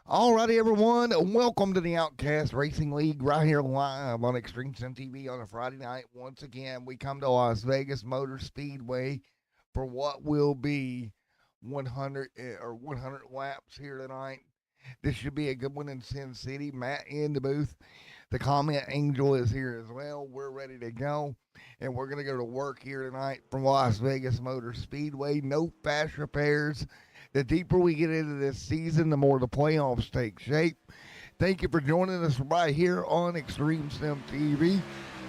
Alrighty, everyone. Welcome to the Outkast Racing League right here live on Extreme Sim TV on a Friday night. Once again, we come to Las Vegas Motor Speedway for what will be 100 laps here tonight. This should be a good one in Sin City. Matt in the booth. The comment angel is here as well. We're ready to go. And we're going to go to work here tonight from Las Vegas Motor Speedway. No fast repairs. The deeper we get into this season, the more the playoffs take shape. Thank you for joining us right here on Extreme Sim TV.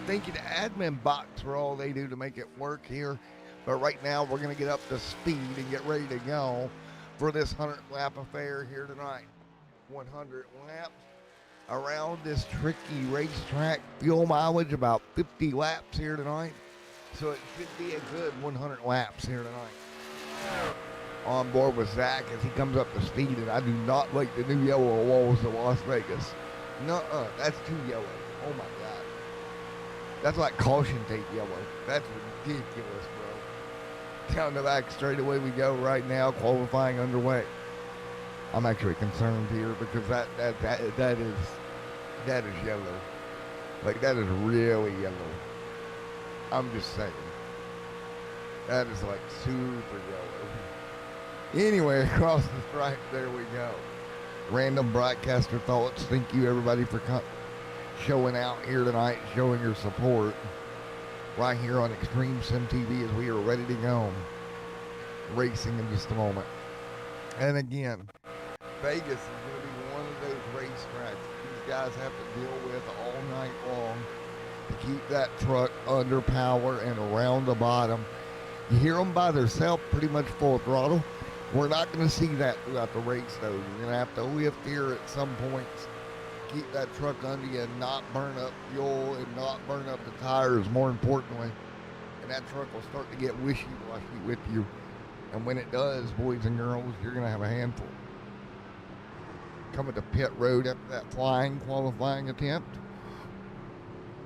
Thank you to Admin Box for all they do to make it work here. But right now, we're going to get up to speed and get ready to go for this 100-lap affair here tonight. 100 laps around this tricky racetrack. Fuel mileage about 50 laps here tonight. So it should be a good 100 laps here tonight. On board with Zach as he comes up to speed, and I do not like the new yellow walls of Las Vegas. Nuh-uh, that's too yellow. Oh my God. That's like caution tape yellow. That's ridiculous, bro. Down the back straightaway we go right now, qualifying underway. I'm actually concerned here because that is yellow. Like, that is really yellow. I'm just saying. That is like super yellow. Anyway, across the stripe, there we go. Random broadcaster thoughts. Thank you, everybody, for showing out here tonight, showing your support right here on Extreme Sim TV as we are ready to go. Racing in just a moment. And again, Vegas is going to be one of those racetracks these guys have to deal with all night long to keep that truck under power and around the bottom. You hear them by themselves pretty much full throttle. We're not going to see that throughout the race, though. You're going to have to lift here at some points, keep that truck under you and not burn up fuel and not burn up the tires, more importantly. And that truck will start to get wishy-washy with you. And when it does, boys and girls, you're going to have a handful. Coming to pit road after that flying qualifying attempt.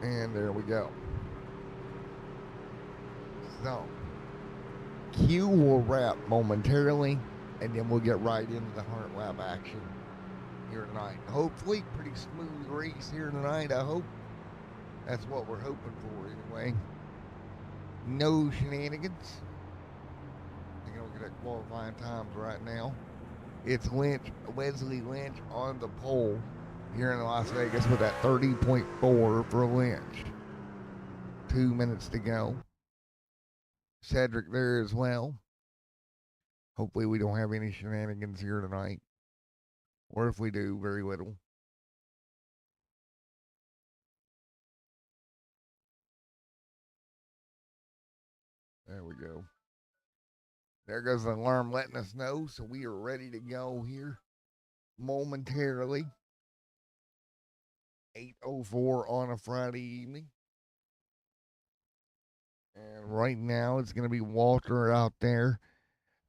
And there we go. So, Q will wrap momentarily, and then we'll get right into the 100-lap action here tonight. Hopefully, pretty smooth race here tonight, I hope. That's what we're hoping for anyway. No shenanigans. Taking a look at that qualifying times right now. It's Wesley Lynch on the pole here in Las Vegas with that 30.4 for Lynch. 2 minutes to go. Cedric there as well. Hopefully we don't have any shenanigans here tonight. Or if we do, very little. There we go. There goes the alarm letting us know, so we are ready to go here momentarily. 8:04 on a Friday evening. And right now it's going to be Walter out there.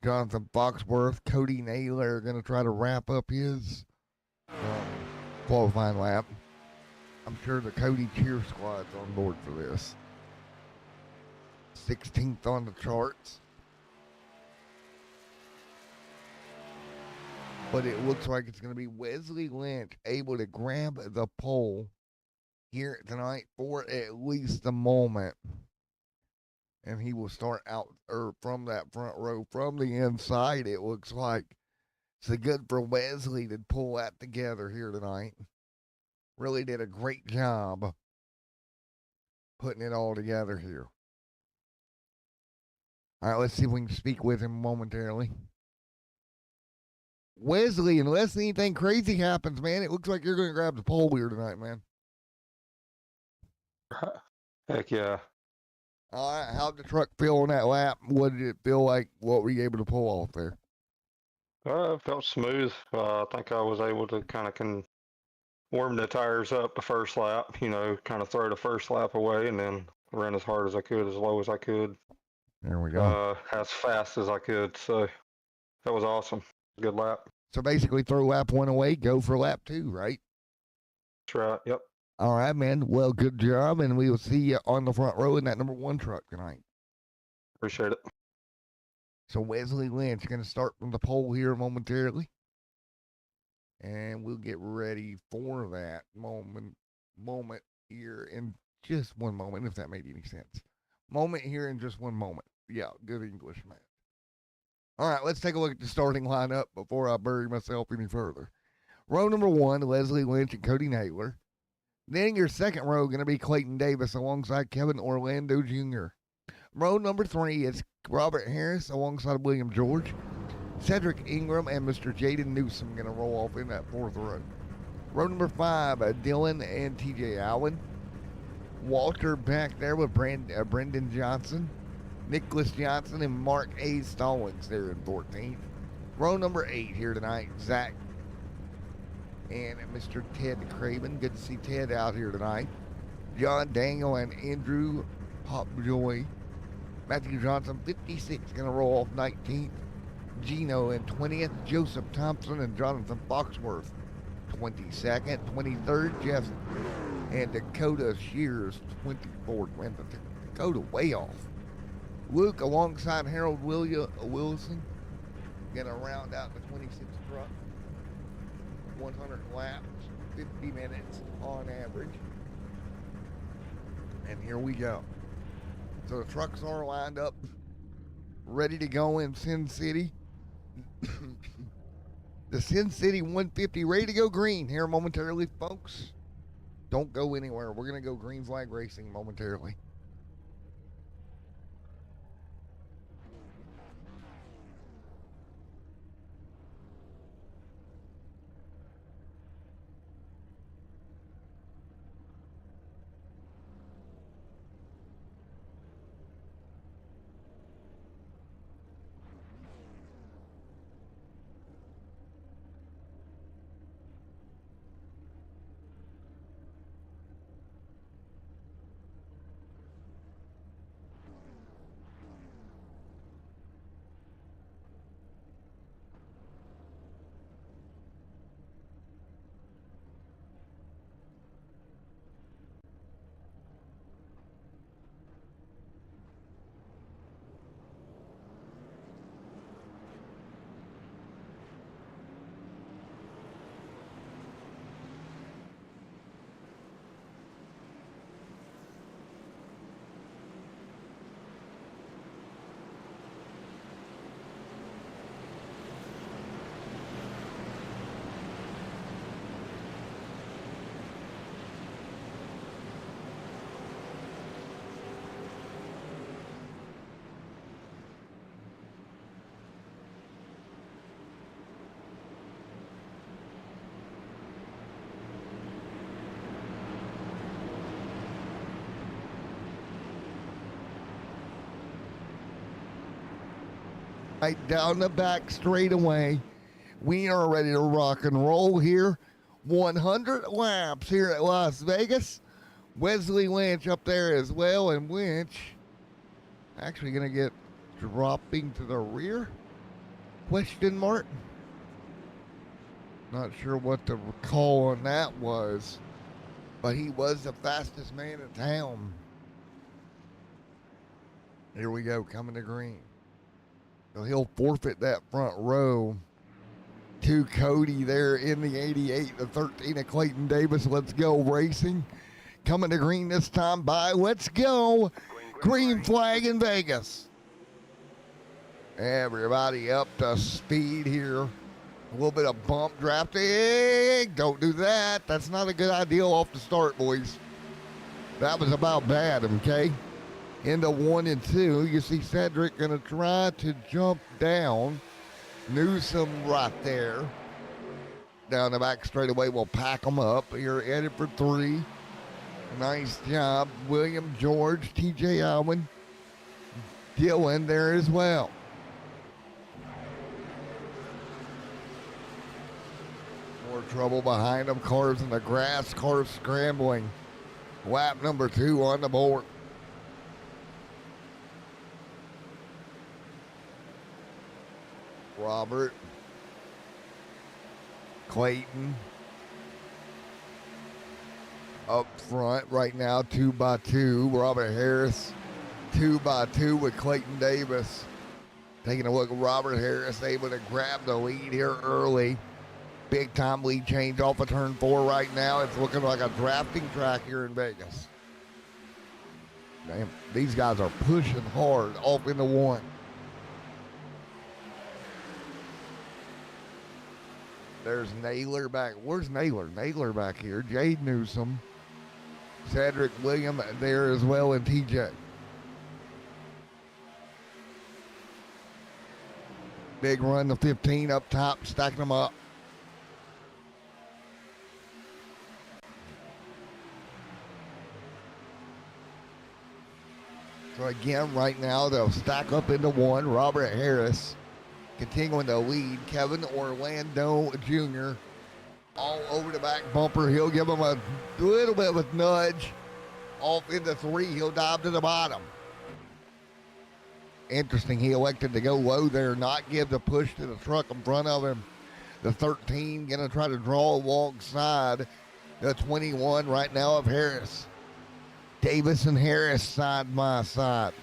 Jonathan Foxworth, Cody Naylor are going to try to wrap up his qualifying lap. I'm sure the Cody cheer squad's on board for this. 16th on the charts. But it looks like it's going to be Wesley Lynch able to grab the pole here tonight for at least a moment. And he will start out from that front row from the inside. It looks like it's good for Wesley to pull that together here tonight. Really did a great job putting it all together here. All right, let's see if we can speak with him momentarily. Wesley, unless anything crazy happens, man, it looks like you're going to grab the pole here tonight, man. Heck yeah. All right, how'd the truck feel on that lap? What did it feel like? What were you able to pull off there? It felt smooth. I think I was able to kind of warm the tires up the first lap, kind of throw the first lap away and then ran as hard as I could, as low as I could. There we go. As fast as I could. So that was awesome. Good lap. So basically, throw lap 1 away, go for lap 2, right? That's right. Yep. All right, man. Well, good job, and we will see you on the front row in that number 1 truck tonight. Appreciate it. So Wesley Lynch going to start from the pole here momentarily. And we'll get ready for that moment here in just one moment, if that made any sense. Moment here in just one moment. Yeah, good English, man. All right, let's take a look at the starting lineup before I bury myself any further. Row number one, Leslie Lynch and Cody Naylor. Then your second row going to be Clayton Davis alongside Kevin Orlando Jr. Row number three is Robert Harris alongside William George. Cedric Ingram and Mr. Jaden Newsom going to roll off in that fourth row. Row number five, Dylan and TJ Allen. Walter back there with Brendan Johnson. Nicholas Johnson and Mark A. Stallings there in 14th. Row number 8 here tonight, Zach and Mr. Ted Craven. Good to see Ted out here tonight. John Daniel and Andrew Hopjoy. Matthew Johnson, 56, going to roll off 19th. Gino in 20th. Joseph Thompson and Jonathan Foxworth, 22nd. 23rd, Jeff and Dakota Shears, 24th. Man, Dakota way off. Luke alongside Harold Wilson. Going to round out the 26th truck. 100 laps, 50 minutes on average. And here we go. So the trucks are lined up, ready to go in Sin City. The Sin City 150 ready to go green here momentarily, folks. Don't go anywhere. We're going to go green flag racing momentarily. Right down the back straightaway. We are ready to rock and roll here. 100 laps here at Las Vegas. Wesley Lynch up there as well, and Lynch actually going to get dropping to the rear? Question mark. Not sure what the call on that was, but he was the fastest man in town. Here we go, coming to green. So he'll forfeit that front row to Cody there in the 88, the 13 of Clayton Davis. Let's go racing. Coming to green this time by Let's Go. Green flag in Vegas. Everybody up to speed here. A little bit of bump drafting. Don't do that. That's not a good idea off the start, boys. That was about bad, okay? Into 1 and 2. You see Cedric going to try to jump down. Newsom right there. Down the back straightaway. We'll pack them up. You're headed for 3. Nice job. William George, TJ Allen, Dylan there as well. More trouble behind them. Cars in the grass. Cars scrambling. Lap number 2 on the board. Robert, Clayton up front right now, 2x2. Robert Harris, 2x2 with Clayton Davis. Taking a look at Robert Harris, able to grab the lead here early. Big time lead change off of turn 4 right now. It's looking like a drafting track here in Vegas. Damn, these guys are pushing hard off into 1. There's Naylor back. Where's Naylor? Naylor back here. Jade Newsom. Cedric William there as well, and TJ. Big run to 15 up top, stacking them up. So again, right now they'll stack up into 1. Robert Harris continuing to lead. Kevin Orlando Jr. all over the back bumper. He'll give him a little bit of a nudge. Off into 3. He'll dive to the bottom. Interesting. He elected to go low there, not give the push to the truck in front of him. The 13 going to try to draw alongside the 21 right now of Harris. Davis and Harris side by side.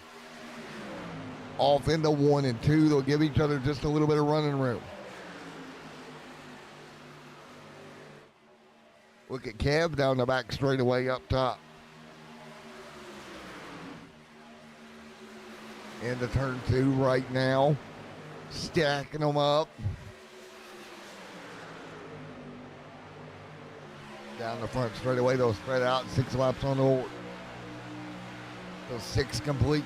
Off into 1 and 2. They'll give each other just a little bit of running room. Look at Kev down the back straightaway up top. Into turn 2 right now. Stacking them up. Down the front straightaway. They'll spread out. 6 laps on the board. So 6 complete.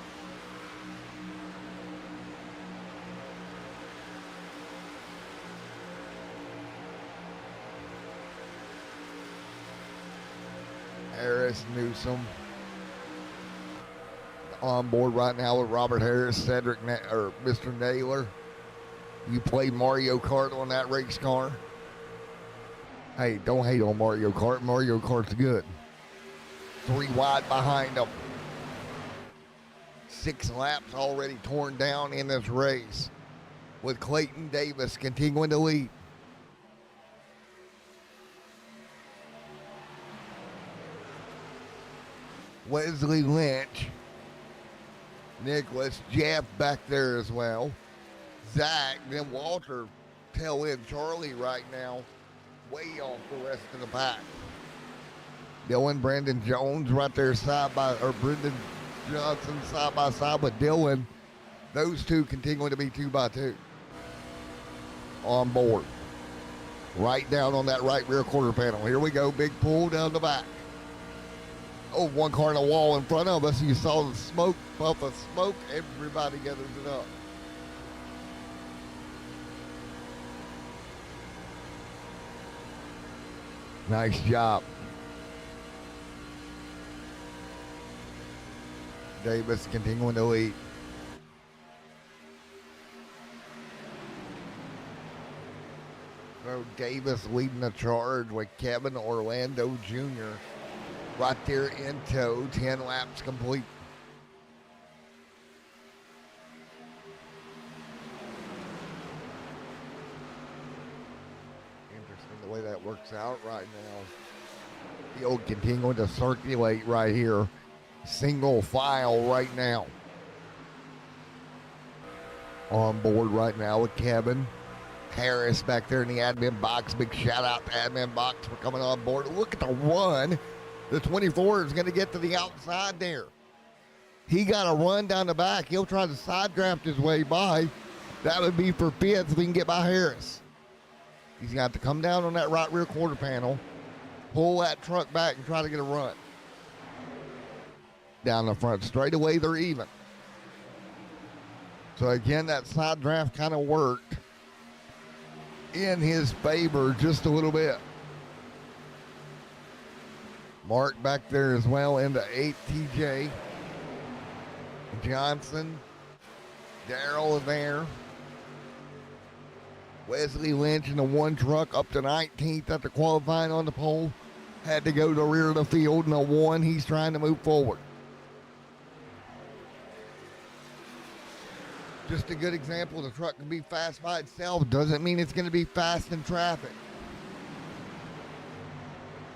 Harris, Newsom. On board right now with Robert Harris, or Mr. Naylor. You played Mario Kart on that race car. Hey, don't hate on Mario Kart. Mario Kart's good. 3 wide behind them. 6 laps already torn down in this race, with Clayton Davis continuing to lead. Wesley Lynch, Nicholas, Jeff back there as well. Zach, then Walter, tail end. Charlie right now, way off the rest of the pack. Dylan, Brandon Jones right there Brendan Johnson side by side with Dylan. Those two continuing to be 2 by 2 on board. Right down on that right rear quarter panel. Here we go, big pull down the back. Oh, 1 car in a wall in front of us. You saw the smoke, puff of smoke. Everybody gathers it up. Nice job. Davis continuing to lead. So Davis leading the charge with Kevin Orlando Jr. right there in tow. 10 laps complete. Interesting the way that works out right now. Field continuing to circulate right here. Single file right now. On board right now with Kevin Harris back there in the admin box. Big shout out to admin box for coming on board. Look at the run. The 24 is going to get to the outside there. He got a run down the back. He'll try to side draft his way by. That would be for 5th if he can get by Harris. He's got to come down on that right rear quarter panel, pull that truck back and try to get a run. Down the front straightaway, they're even. So again, that side draft kind of worked in his favor just a little bit. Mark back there as well into 8, TJ Johnson. Darrell there. Wesley Lynch in the 1 truck up to 19th at the qualifying on the pole. Had to go to the rear of the field in the 1. He's trying to move forward. Just a good example. The truck can be fast by itself. Doesn't mean it's going to be fast in traffic.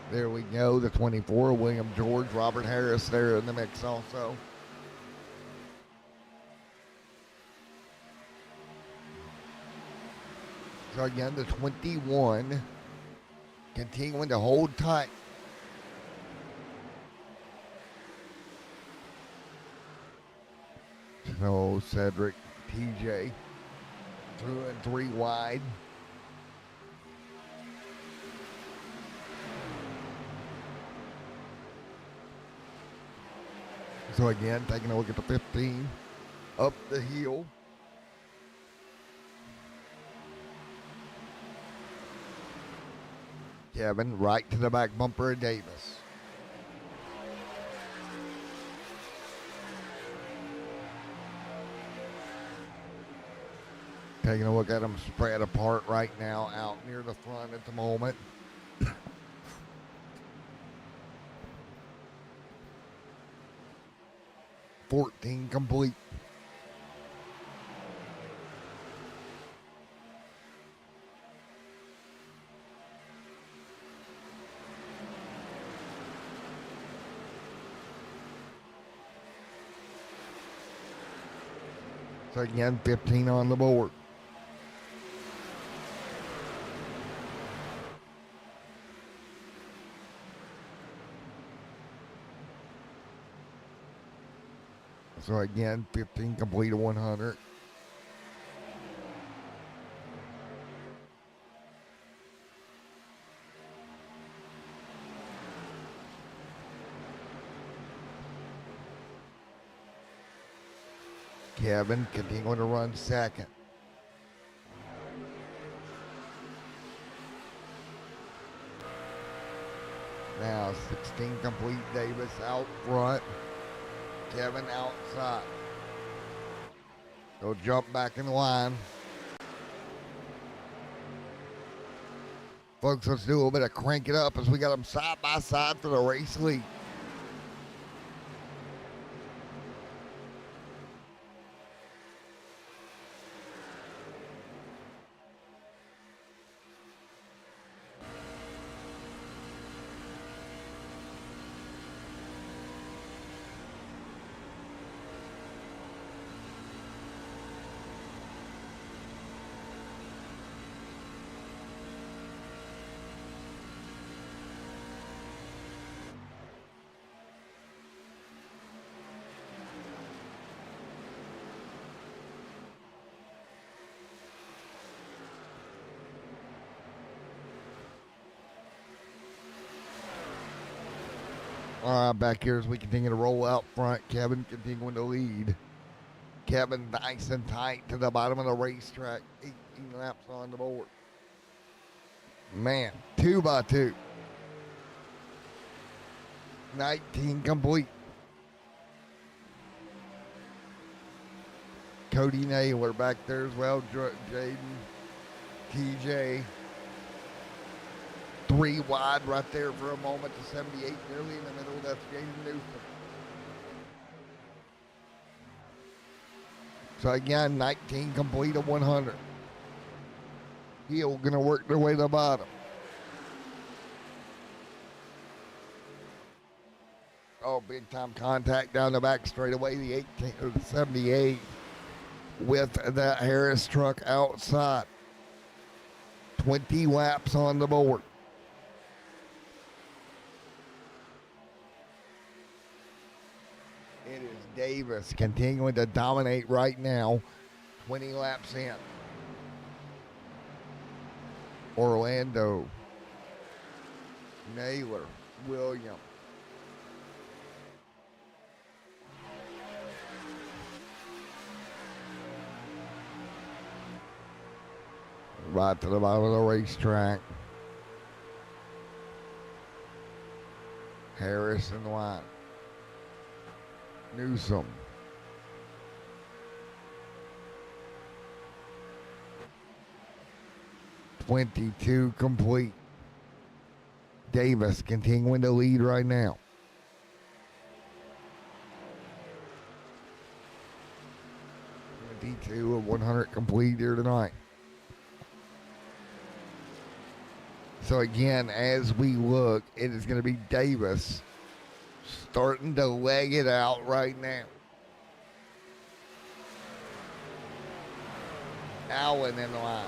There we go. The 24, William George, Robert Harris there in the mix also. So again, the 21 continuing to hold tight. So Cedric, TJ, 2 and 3 wide. So again, taking a look at the 15 up the hill. Kevin right to the back bumper of Davis. Taking a look at them spread apart right now out near the front at the moment. $14 complete. So again, 15 on the board. So again, 15 complete to 100. Kevin continuing to run second. Now 16 complete, Davis out front. Kevin outside. He'll jump back in the line. Folks, let's do a little bit of crank it up as we got them side by side for the race lead. All right, back here as we continue to roll out front. Kevin continuing to lead. Kevin nice and tight to the bottom of the racetrack. 18 laps on the board. Man, 2 by 2. 19 complete. Cody Naylor back there as well. Jaden, TJ. 3 wide right there for a moment to 78, nearly in the middle. That's Jaden Newsom. So again, 19 complete of 100. Hill going to work their way to the bottom. Oh, big time contact down the back straightaway. The 18 or the 78 with that Harris truck outside. 20 laps on the board. It is Davis continuing to dominate right now. 20 laps in. Orlando, Naylor, William. Right to the bottom of the racetrack. Harris in line. Newsom. .22 complete. Davis continuing to lead right now. 22 of 100 complete here tonight. So again, as we look, it is going to be Davis starting to leg it out right now. Allen in the line.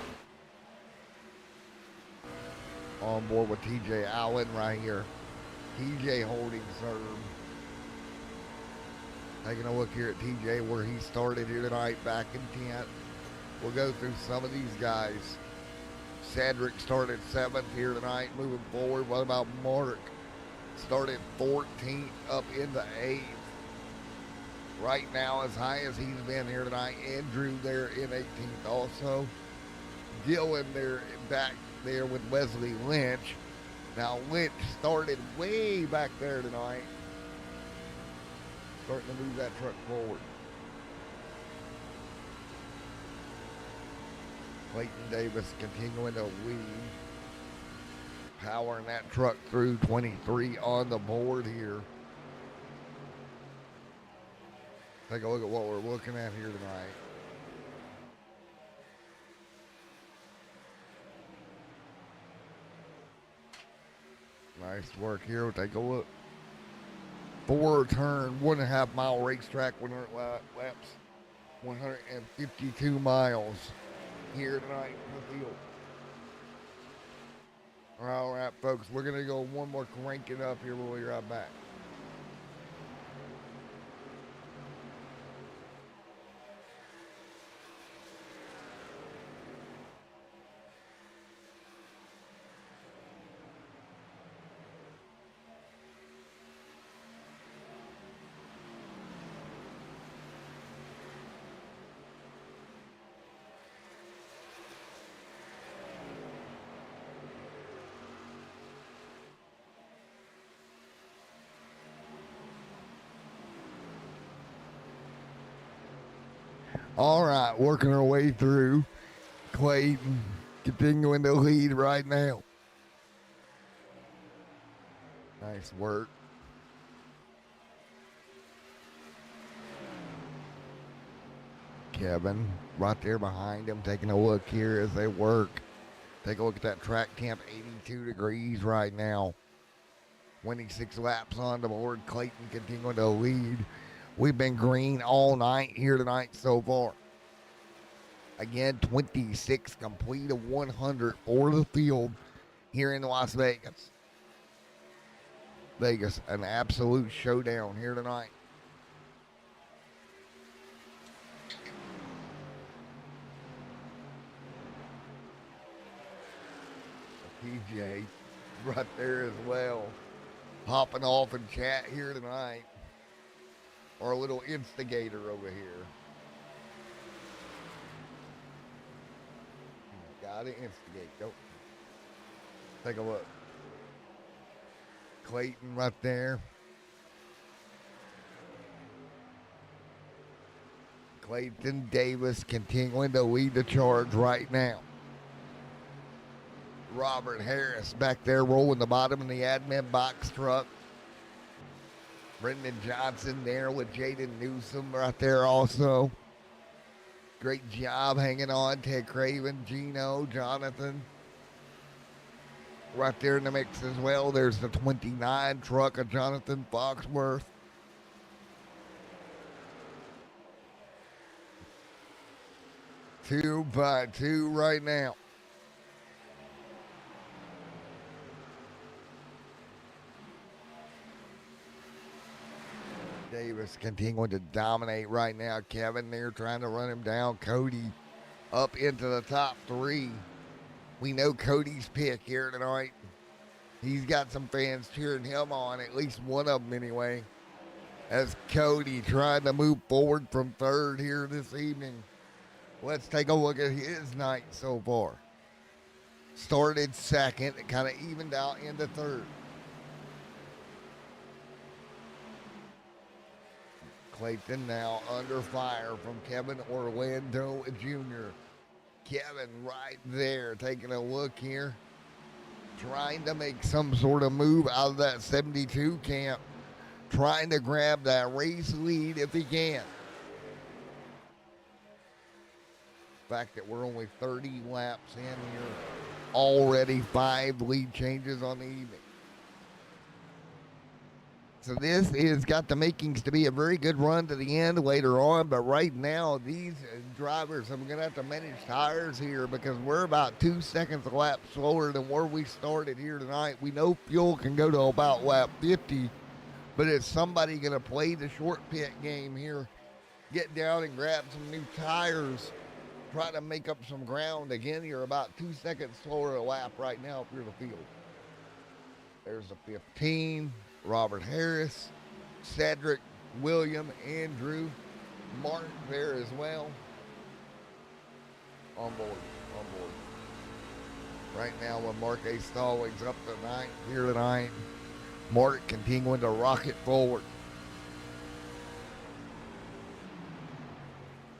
on board with TJ Allen right here. TJ holding serve. Taking a look here at TJ where he started here tonight back in 10th. We'll go through some of these guys. Cedric started 7th here tonight, moving forward. What about Mark? Started 14th up into 8th. Right now, as high as he's been here tonight. Andrew there in 18th also. Dylan there back there with Wesley Lynch. Now Lynch started way back there tonight. Starting to move that truck forward. Clayton Davis continuing to lead. Powering that truck through. 23 on the board here. Take a look at what we're looking at here tonight. Nice work here. We'll take a look. 4-turn, 1.5 mile racetrack, 100 laps, 152 miles here tonight in the field. All right, folks, we're going to go one more crank it up here. We'll be right back. All right, working our way through. Clayton continuing to lead right now. Nice work. Kevin right there behind him, taking a look here as they work. Take a look at that track temp, 82 degrees right now. 26 laps on the board. Clayton continuing to lead. We've been green all night here tonight so far. Again, 26 complete of 100 for the field here in Las Vegas. Vegas, an absolute showdown here tonight. TJ right there as well. Popping off in chat here tonight. Our little instigator over here. Gotta instigate. Go. Take a look. Clayton right there. Clayton Davis continuing to lead the charge right now. Robert Harris back there rolling the bottom of the admin box truck. Brendan Johnson there with Jaden Newsom right there also. Great job hanging on. Ted Craven, Gino, Jonathan. Right there in the mix as well. There's the 29 truck of Jonathan Foxworth. Two by two right now. Davis continuing to dominate right now. Kevin there trying to run him down. Cody up into the top 3. We know Cody's pick here tonight. He's got some fans cheering him on, at least one of them anyway. As Cody trying to move forward from 3rd here this evening. Let's take a look at his night so far. Started 2nd, it kind of evened out into 3rd. Clayton now under fire from Kevin Orlando Jr. Kevin right there taking a look here. Trying to make some sort of move out of that 72 camp. Trying to grab that race lead if he can. The fact that we're only 30 laps in here. Already 5 lead changes on the evening. So this is got the makings to be a very good run to the end later on, but right now these drivers, I'm going to have to manage tires here because we're about 2 seconds a lap slower than where we started here tonight. We know fuel can go to about lap 50, but is somebody going to play the short pit game here, get down and grab some new tires, try to make up some ground? Again, you're about 2 seconds slower a lap right now if you're the field. There's a 15, Robert Harris, Cedric, William, Andrew, Mark there as well. On board. Right now with Mark A. Stallings up to ninth here tonight. Mark continuing to rocket forward.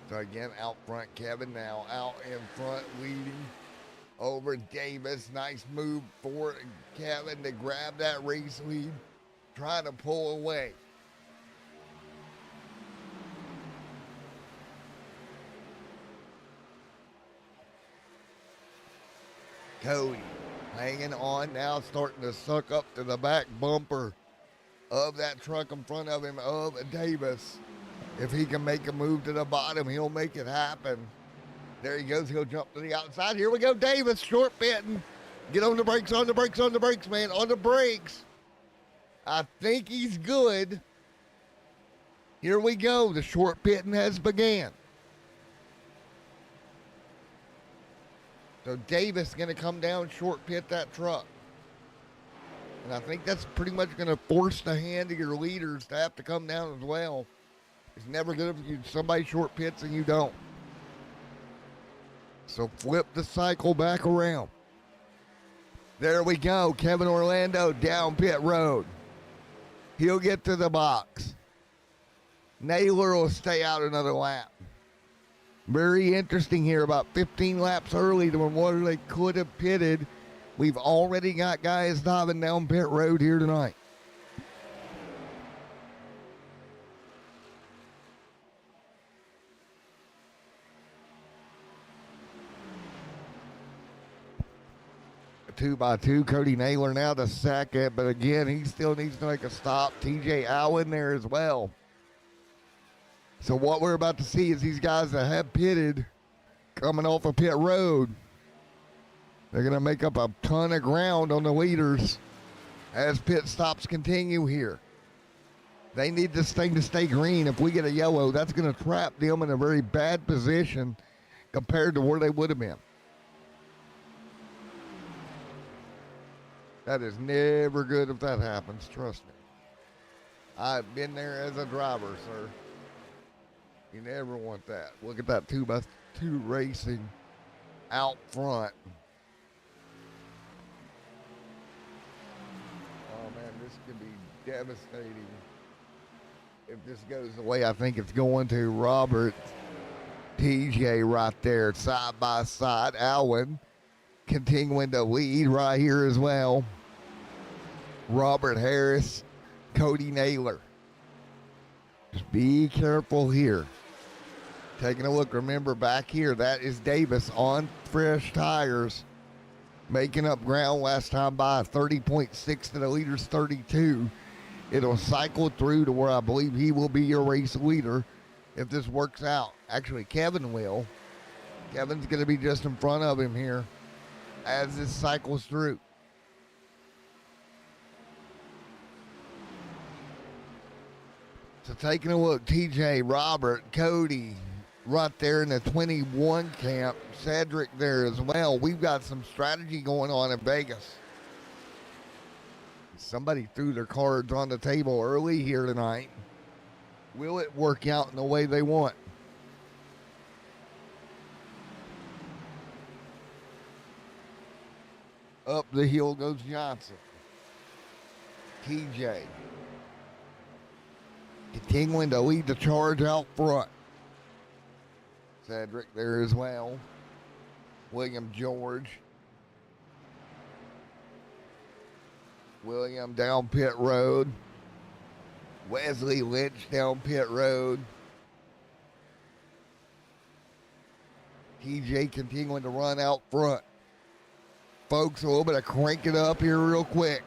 So again, out front, Kevin now out in front leading over Davis. Nice move for Kevin to grab that race lead, trying to pull away. Cody hanging on now, starting to suck up to the back bumper of that truck in front of him of Davis. If he can make a move to the bottom, he'll make it happen. There he goes. He'll jump to the outside. Here we go. Davis short pitting. Get on the brakes, man. On the brakes. I think he's good. Here we go. The short pitting has began. So Davis going to come down, short pit that truck. And I think that's pretty much going to force the hand of your leaders to have to come down as well. It's never good if somebody short pits and you don't. So flip the cycle back around. There we go. Kevin Orlando down pit road. He'll get to the box. Naylor will stay out another lap. Very interesting here. About 15 laps early than what they could have pitted. We've already got guys diving down pit road here tonight. Two by two, Cody Naylor now the second, but again, he still needs to make a stop. TJ Allen there as well. So what we're about to see is these guys that have pitted coming off of pit road. They're going to make up a ton of ground on the leaders as pit stops continue here. They need this thing to stay green. If we get a yellow, that's going to trap them in a very bad position compared to where they would have been. That is never good if that happens, trust me. I've been there as a driver, sir. You never want that. Look at that 2x2 racing out front. Oh man, this could be devastating if this goes the way I think it's going to. Robert, TJ right there, side by side. Allen continuing to lead right here as well. Robert Harris, Cody Naylor. Just be careful here. Taking a look, remember back here, that is Davis on fresh tires, making up ground last time by 30.6 to the leader's 32. It'll cycle through to where I believe he will be your race leader if this works out. Actually, Kevin will. Kevin's going to be just in front of him here as this cycles through. So taking a look, TJ, Robert, Cody, right there in the 21 camp. Cedric there as well. We've got some strategy going on in Vegas. Somebody threw their cards on the table early here tonight. Will it work out in the way they want? Up the hill goes Johnson. TJ continuing to lead the charge out front. Cedric there as well. William George. William down pit road. Wesley Lynch down pit road. TJ continuing to run out front. Folks, a little bit of crank it up here real quick.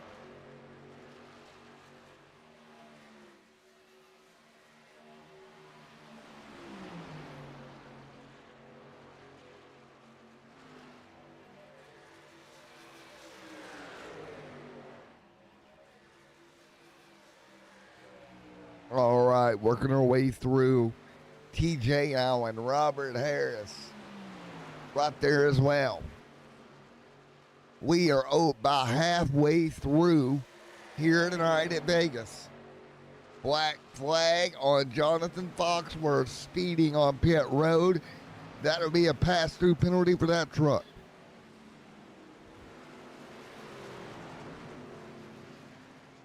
right, working our way through TJ Allen, Robert Harris, right there as well. We are about halfway through here tonight at Vegas. Black flag on Jonathan Foxworth speeding on pit road. That'll be a pass-through penalty for that truck.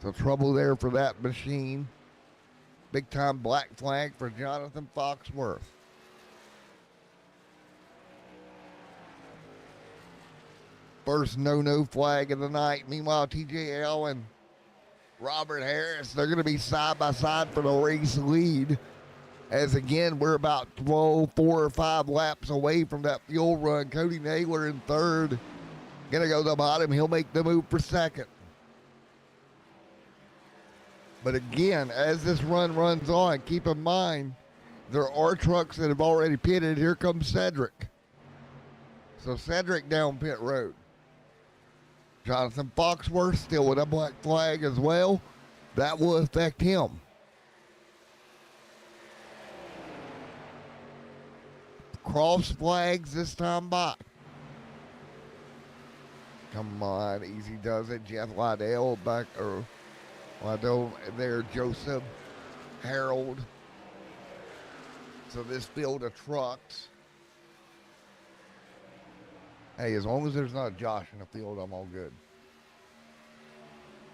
So trouble there for that machine. Big time black flag for Jonathan Foxworth. First no flag of the night. Meanwhile, TJ Allen, Robert Harris, they're going to be side by side for the race lead. As again, we're about 4 or 5 laps away from that fuel run. Cody Naylor in third. Going to go to the bottom. He'll make the move for second. But again, as this run runs on, keep in mind, there are trucks that have already pitted. Here comes Cedric. So Cedric down pit road. Jonathan Foxworth still with a black flag as well. That will affect him. Cross flags this time by. Come on, easy does it. Jeff Liddell back, or Liddell there, Joseph, Harold. So this field of trucks. Hey, as long as there's not Josh in the field, I'm all good.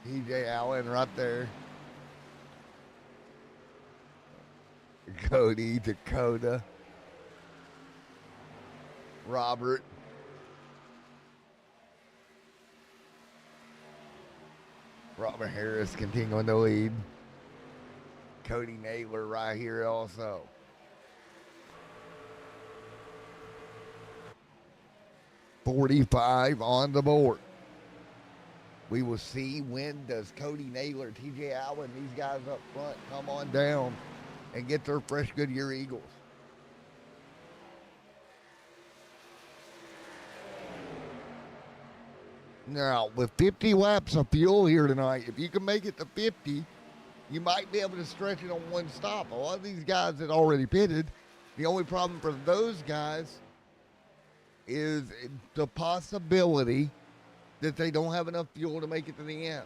TJ Allen right there. Cody, Dakota. Robert. Robert Harris continuing to lead. Cody Naylor right here also. .45 on the board. We will see when does Cody Naylor, TJ Allen, these guys up front come on down and get their fresh Goodyear Eagles. Now, with 50 laps of fuel here tonight, if you can make it to 50, you might be able to stretch it on one stop. A lot of these guys that already pitted, the only problem for those guys is the possibility that they don't have enough fuel to make it to the end.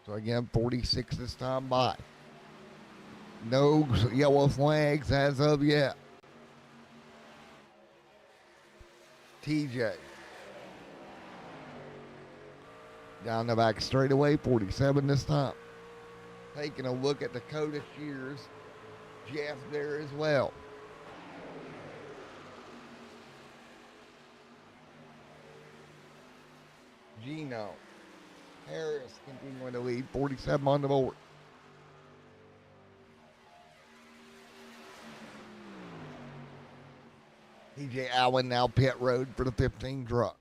So again, 46 this time by. No yellow flags as of yet. TJ. Down the back straightaway, 47 this time. Taking a look at Dakota Shears. Jeff there as well. Gino. Harris continuing to lead, 47 on the board. TJ Allen now pit road for the 15 truck.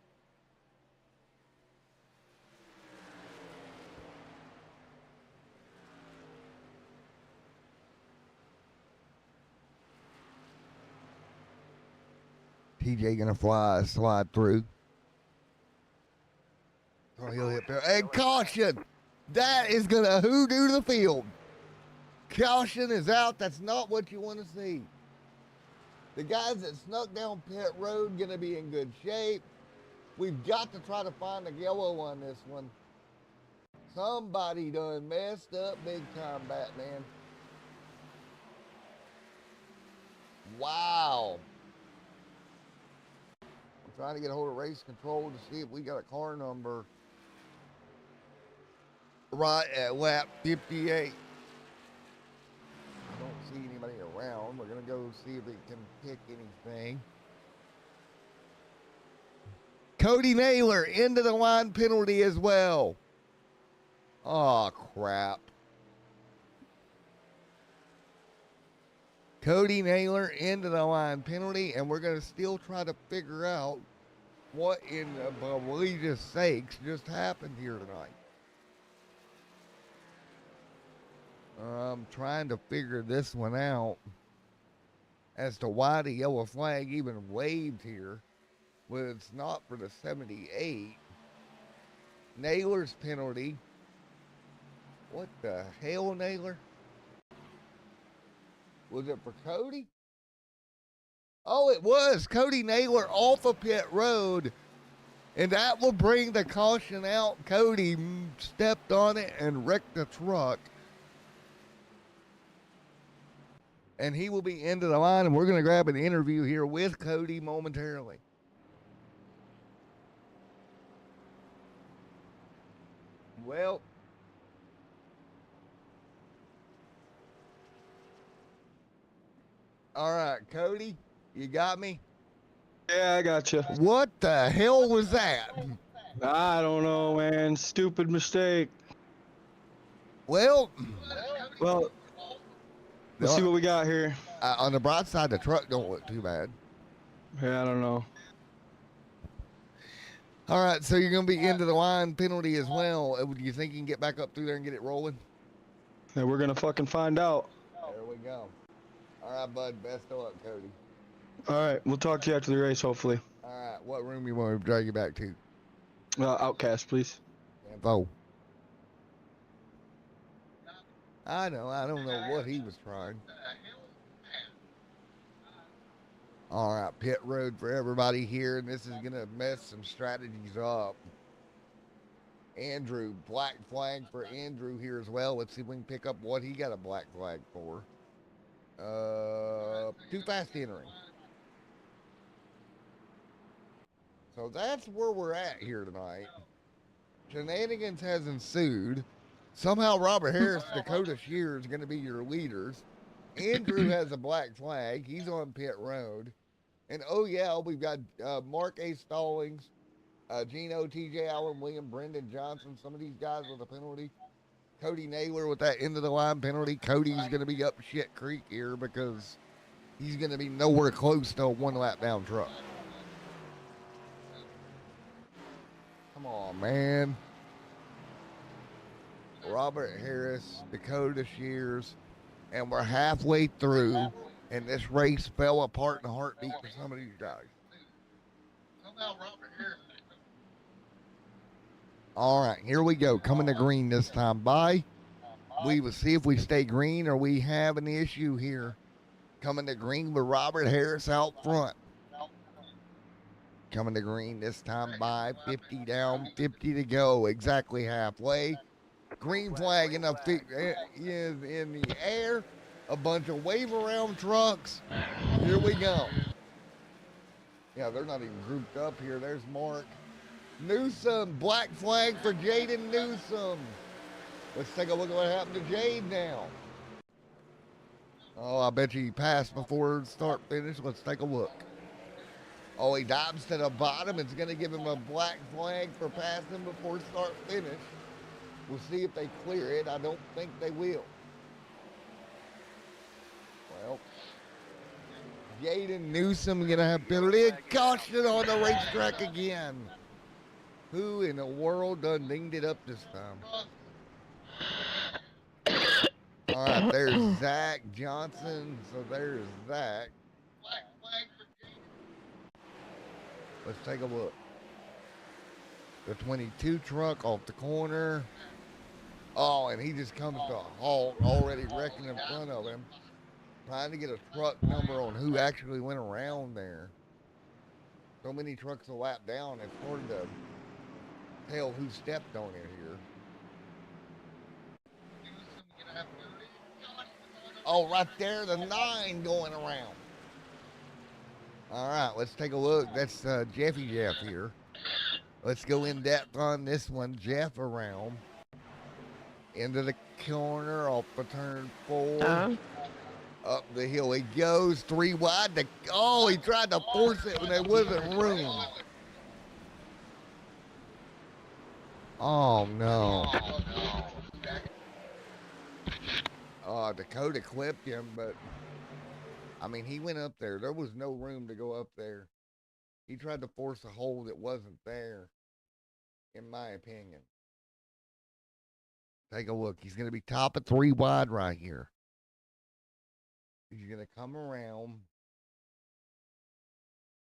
TJ gonna slide through. Oh, he'll hit there. And caution! That is gonna hoodoo the field. Caution is out. That's not what you want to see. The guys that snuck down pit road gonna be in good shape. We've got to try to find a yellow on this one. Somebody done messed up big time, Batman. Wow. I'm trying to get a hold of race control to see if we got a car number right at lap 58. I don't see anybody around. We're going to go see if we can pick anything. Cody Naylor into the line penalty as well. Oh, crap. Cody Naylor into the line penalty, and we're going to still try to figure out what in the Beliege's sakes just happened here tonight. I'm trying to figure this one out as to why the yellow flag even waved here. Well, it's not for the 78. Naylor's penalty. What the hell, Naylor? Was it for Cody? Oh, it was Cody Naylor off of pit road. And that will bring the caution out. Cody stepped on it and wrecked the truck. And he will be into the line, and we're going to grab an interview here with Cody momentarily. Well, all right, Cody, you got me? Yeah, I gotcha. What the hell was that? I don't know, man. Stupid mistake. Well, Well, let's see what we got here. on the bright side, the truck don't look too bad. Yeah, I don't know. All right, so you're going to be into the line penalty as well. Do you think you can get back up through there and get it rolling? Yeah, we're gonna fucking find out. There we go. All right, bud. Best of luck, Cody. All right, we'll talk to you after the race, hopefully. All right, what room you want me to drag you back to? Outkast, please. Info. I know. I don't know what he was trying. All right, pit road for everybody here, and this is going to mess some strategies up. Andrew, black flag for Andrew here as well. Let's see if we can pick up what he got a black flag for. Too fast entering. So that's where we're at here tonight. Shenanigans has ensued. Somehow Robert Harris, Dakota Shear is going to be your leaders. Andrew has a black flag. He's on pit road. And oh yeah, we've got Mark A. Stallings, Gino, TJ Allen, William, Brendan Johnson, some of these guys with a penalty. Cody Naylor with that end of the line penalty. Cody's going to be up shit creek here because he's going to be nowhere close to a one lap down truck. Come on, man. Robert Harris, Dakota Shears, and we're halfway through, and this race fell apart in a heartbeat for some of these guys. All right, here we go. Coming to green this time. Bye. We will see if we stay green or we have an issue here. Coming to green with Robert Harris out front. Coming to green this time by 50 down, 50 to go, exactly halfway. Green flag in is in the air. A bunch of wave around trucks. Here we go. Yeah, they're not even grouped up here. There's Mark Newsom, black flag for Jaden Newsom. Let's take a look at what happened to Jade now. Oh, I bet you he passed before start finish. Let's take a look. Oh, he dives to the bottom. It's going to give him a black flag for passing before start finish. We'll see if they clear it. I don't think they will. Well, Jaden Newsom going to have penalty and caution on the racetrack again. Who in the world done dinged it up this time? All right, there's Zach Johnson. So there's Zach. Let's take a look. The 22 truck off the corner. Oh, and he just comes to a halt, already wrecking in front of him. Trying to get a truck number on who actually went around there. So many trucks a lap down, it's hard to tell who stepped on it here. Oh, right there, the 9 going around. All right, let's take a look. That's Jeffy Jeff here. Let's go in depth on this one. Jeff around. Into the corner off the turn 4. Up the hill he goes. 3 wide. Oh, he tried to force it when there wasn't room. Oh, no. Oh, Dakota clipped him, but I mean, he went up there. There was no room to go up there. He tried to force a hole that wasn't there, in my opinion. Take a look. He's going to be top of 3 wide right here. He's going to come around.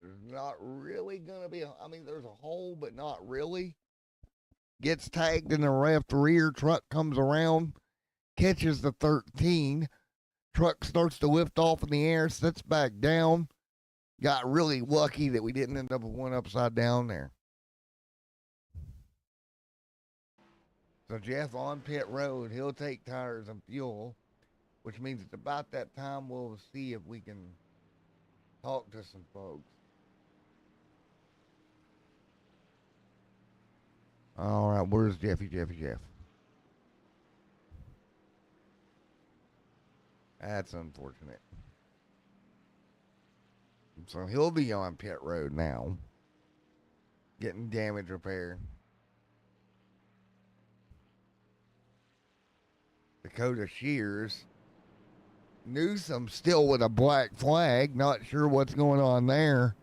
There's not really going to be, I mean, there's a hole, but not really. Gets tagged in the left rear. Truck comes around, catches the 13. Truck starts to lift off in the air, sits back down. Got really lucky that we didn't end up with one upside down there. So Jeff on pit road, he'll take tires and fuel, which means it's about that time we'll see if we can talk to some folks. All right, where's Jeff? That's unfortunate. So he'll be on pit road now, getting damage repair. Dakota Shears. Newsom still with a black flag. Not sure what's going on there.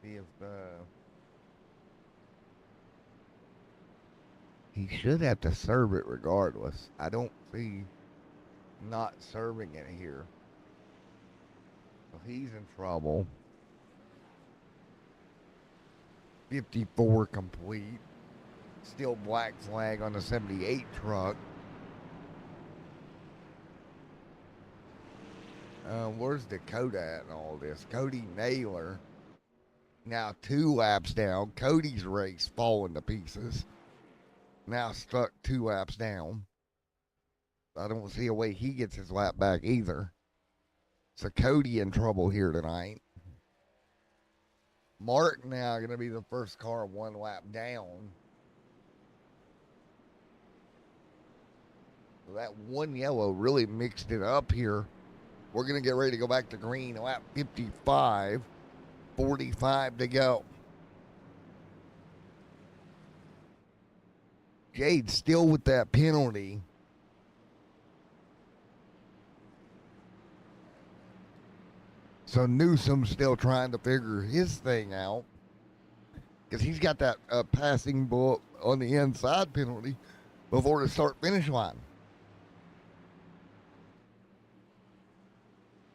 See if he should have to serve it regardless. I don't see not serving it here. So he's in trouble. 54 complete. Still black flag on the 78 truck. Where's Dakota at in all this? Cody Naylor. Now 2 laps down. Cody's race falling to pieces. Now stuck 2 laps down. I don't see a way he gets his lap back either. So Cody in trouble here tonight. Mark now going to be the first car 1 lap down. So that 1 yellow really mixed it up here. We're going to get ready to go back to green. Lap 55. 45 to go. Jade still with that penalty. So Newsom's still trying to figure his thing out. Because he's got that passing bullet on the inside penalty before the start-finish line.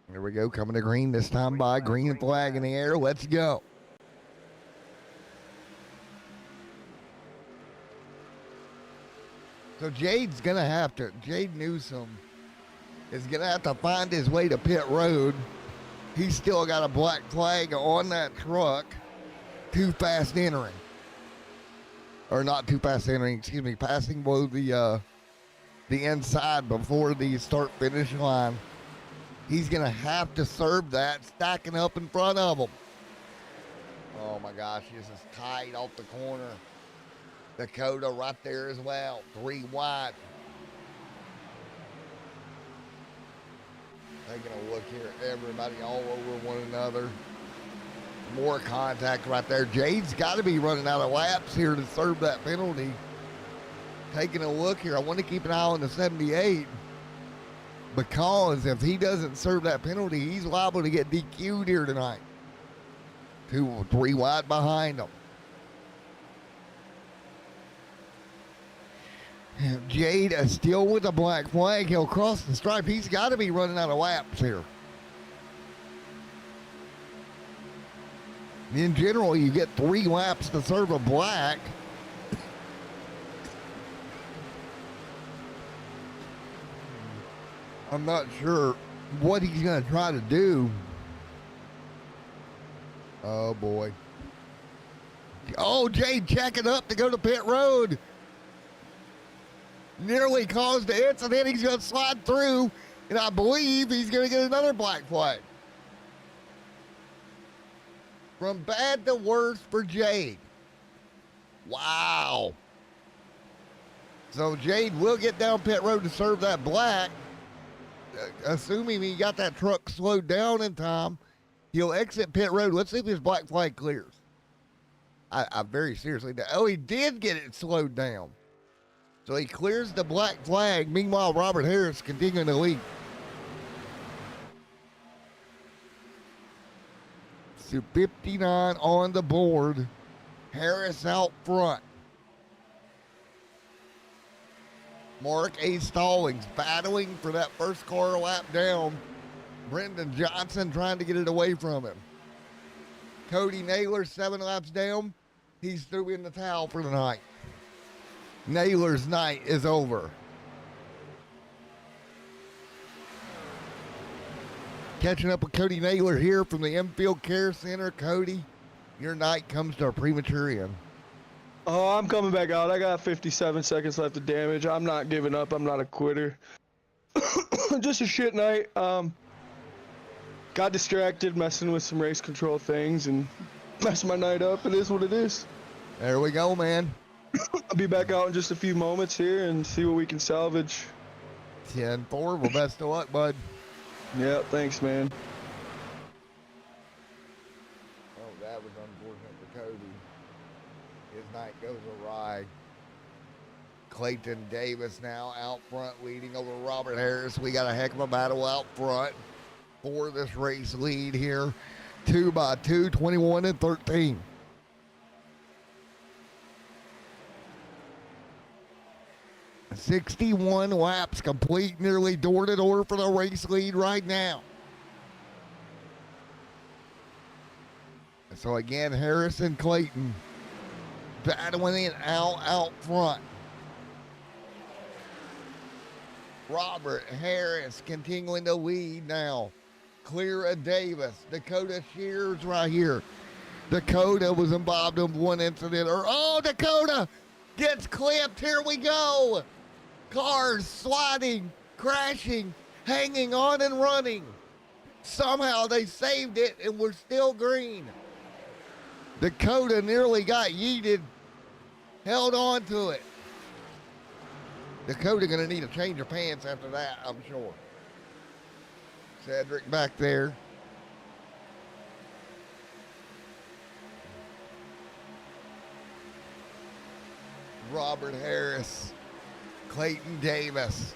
Here we go, coming to green this time by. Green flag in the air. Let's go. So Jade Newsom is going to have to find his way to pit road. He's still got a black flag on that truck. Too fast entering. Or not too fast entering, excuse me, passing below the inside before the start-finish line. He's going to have to serve that, stacking up in front of him. Oh, my gosh, this is tight off the corner. Dakota right there as well. 3 wide. Taking a look here. Everybody all over one another. More contact right there. Jade's got to be running out of laps here to serve that penalty. Taking a look here. I want to keep an eye on the 78. Because if he doesn't serve that penalty, he's liable to get DQ'd here tonight. 2 or 3 wide behind him. Jade is still with a black flag. He'll cross the stripe. He's got to be running out of laps here. In general, you get 3 laps to serve a black. I'm not sure what he's going to try to do. Oh, boy. Oh, Jade checking up to go to pit road. Nearly caused an incident. He's going to slide through, and I believe he's going to get another black flag. From bad to worse for Jade. Wow. So Jade will get down pit road to serve that black. Assuming he got that truck slowed down in time, he'll exit pit road. Let's see if his black flag clears. I very seriously doubt. Oh, he did get it slowed down. So he clears the black flag. Meanwhile, Robert Harris continuing to lead. So 59 on the board. Harris out front. Mark A. Stallings battling for that first car lap down. Brendan Johnson trying to get it away from him. Cody Naylor 7 laps down. He's threw in the towel for the night. Naylor's night is over. Catching up with Cody Naylor here from the Infield Care Center. Cody, your night comes to a premature end. Oh, I'm coming back out. I got 57 seconds left of damage. I'm not giving up. I'm not a quitter. Just a shit night. Got distracted messing with some race control things and messed my night up. It is what it is. There we go, man. I'll be back out in just a few moments here and see what we can salvage. 10-4. Well, best of luck, bud. Yeah, thanks, man. Oh, that was unfortunate for Cody. His night goes awry. Clayton Davis now out front leading over Robert Harris. We got a heck of a battle out front for this race lead here. 2 by 2, 21 and 13. "61 laps complete, nearly door to door for the race lead right now." So again, Harris and Clayton battling it out front. Robert Harris continuing to lead now. Clear of Davis. Dakota Shears right here. Dakota was involved in one incident. Dakota gets clipped. Here we go. Cars sliding, crashing, hanging on and running. Somehow they saved it and we're still green. Dakota nearly got yeeted. Held on to it. Dakota gonna need a change of pants after that, I'm sure. Cedric back there. Robert Harris. Clayton Davis.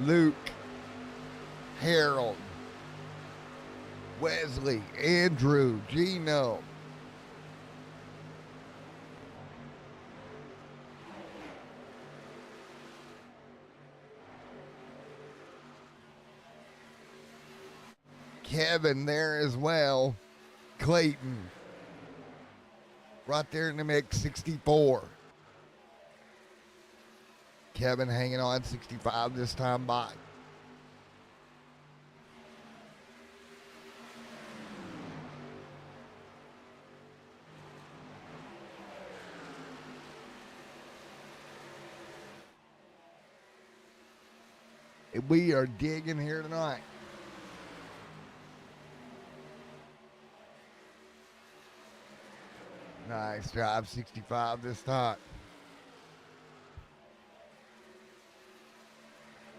Luke. Harold. Wesley. Andrew. Gino. Kevin there as well. Clayton. Right there in the mix, 64. Kevin hanging on, 65 this time by. We are digging here tonight. Nice drive, 65 this time.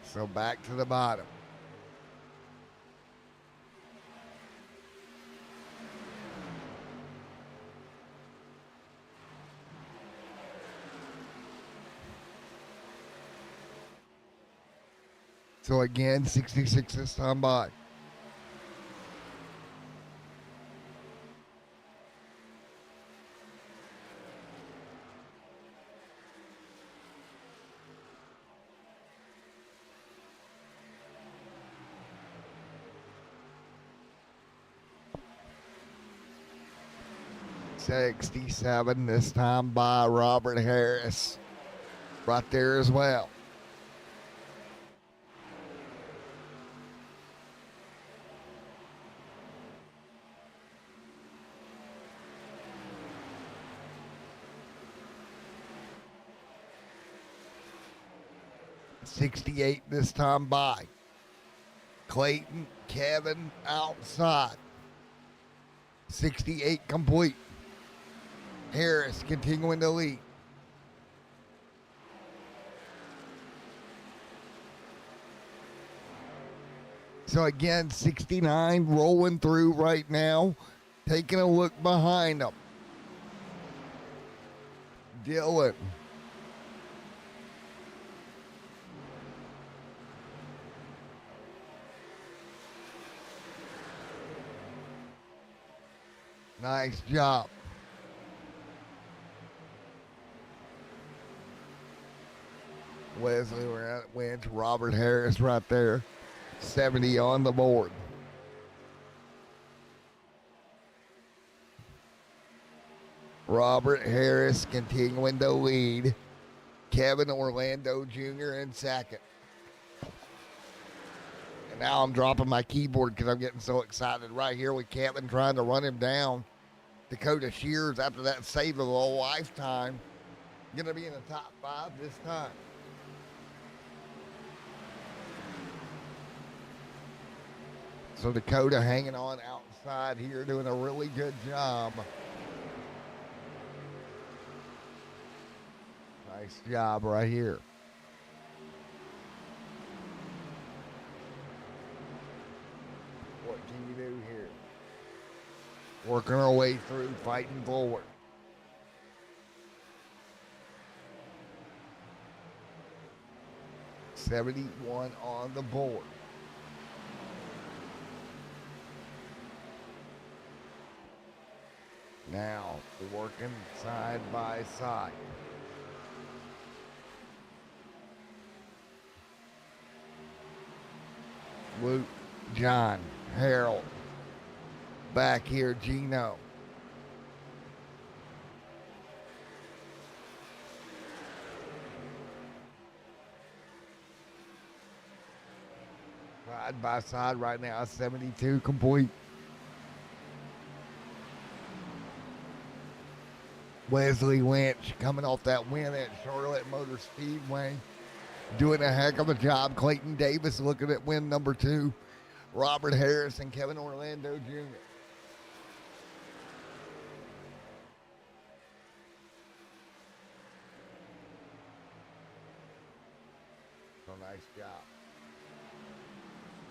So back to the bottom. So again, 66 this time by. $67 this time by Robert Harris. Right there as well. $68 this time by. Clayton, Kevin outside. 68 complete. Harris continuing to lead. So again, 69 rolling through right now. Taking a look behind them. Dylan. Nice job. Wesley wins. Robert Harris right there. 70 on the board. Robert Harris continuing to lead. Kevin Orlando Jr. in second. And now I'm dropping my keyboard because I'm getting so excited right here with Kevin trying to run him down. Dakota Shears, after that save of a lifetime, going to be in the top 5 this time. So Dakota hanging on outside here, doing a really good job. Nice job right here. What can you do here? Working our way through, fighting forward. $71 on the board. Now, working side by side. Luke, John, Harold. Back here, Gino. Side by side right now, 72 complete. Wesley Lynch coming off that win at Charlotte Motor Speedway. Doing a heck of a job. Clayton Davis looking at win number 2. Robert Harris and Kevin Orlando Jr. So nice job.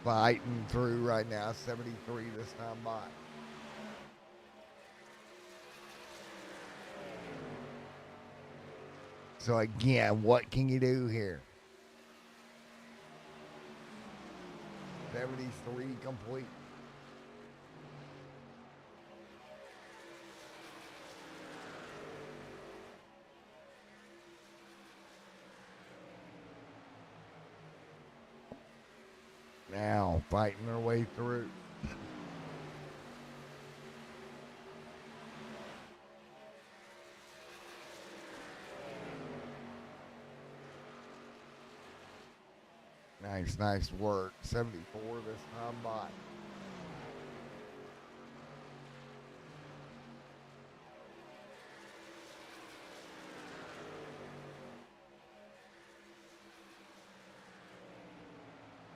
Fighting through right now, 73 this time by. So again, what can you do here? 73 complete. Now fighting their way through. Nice work. 74 this time by.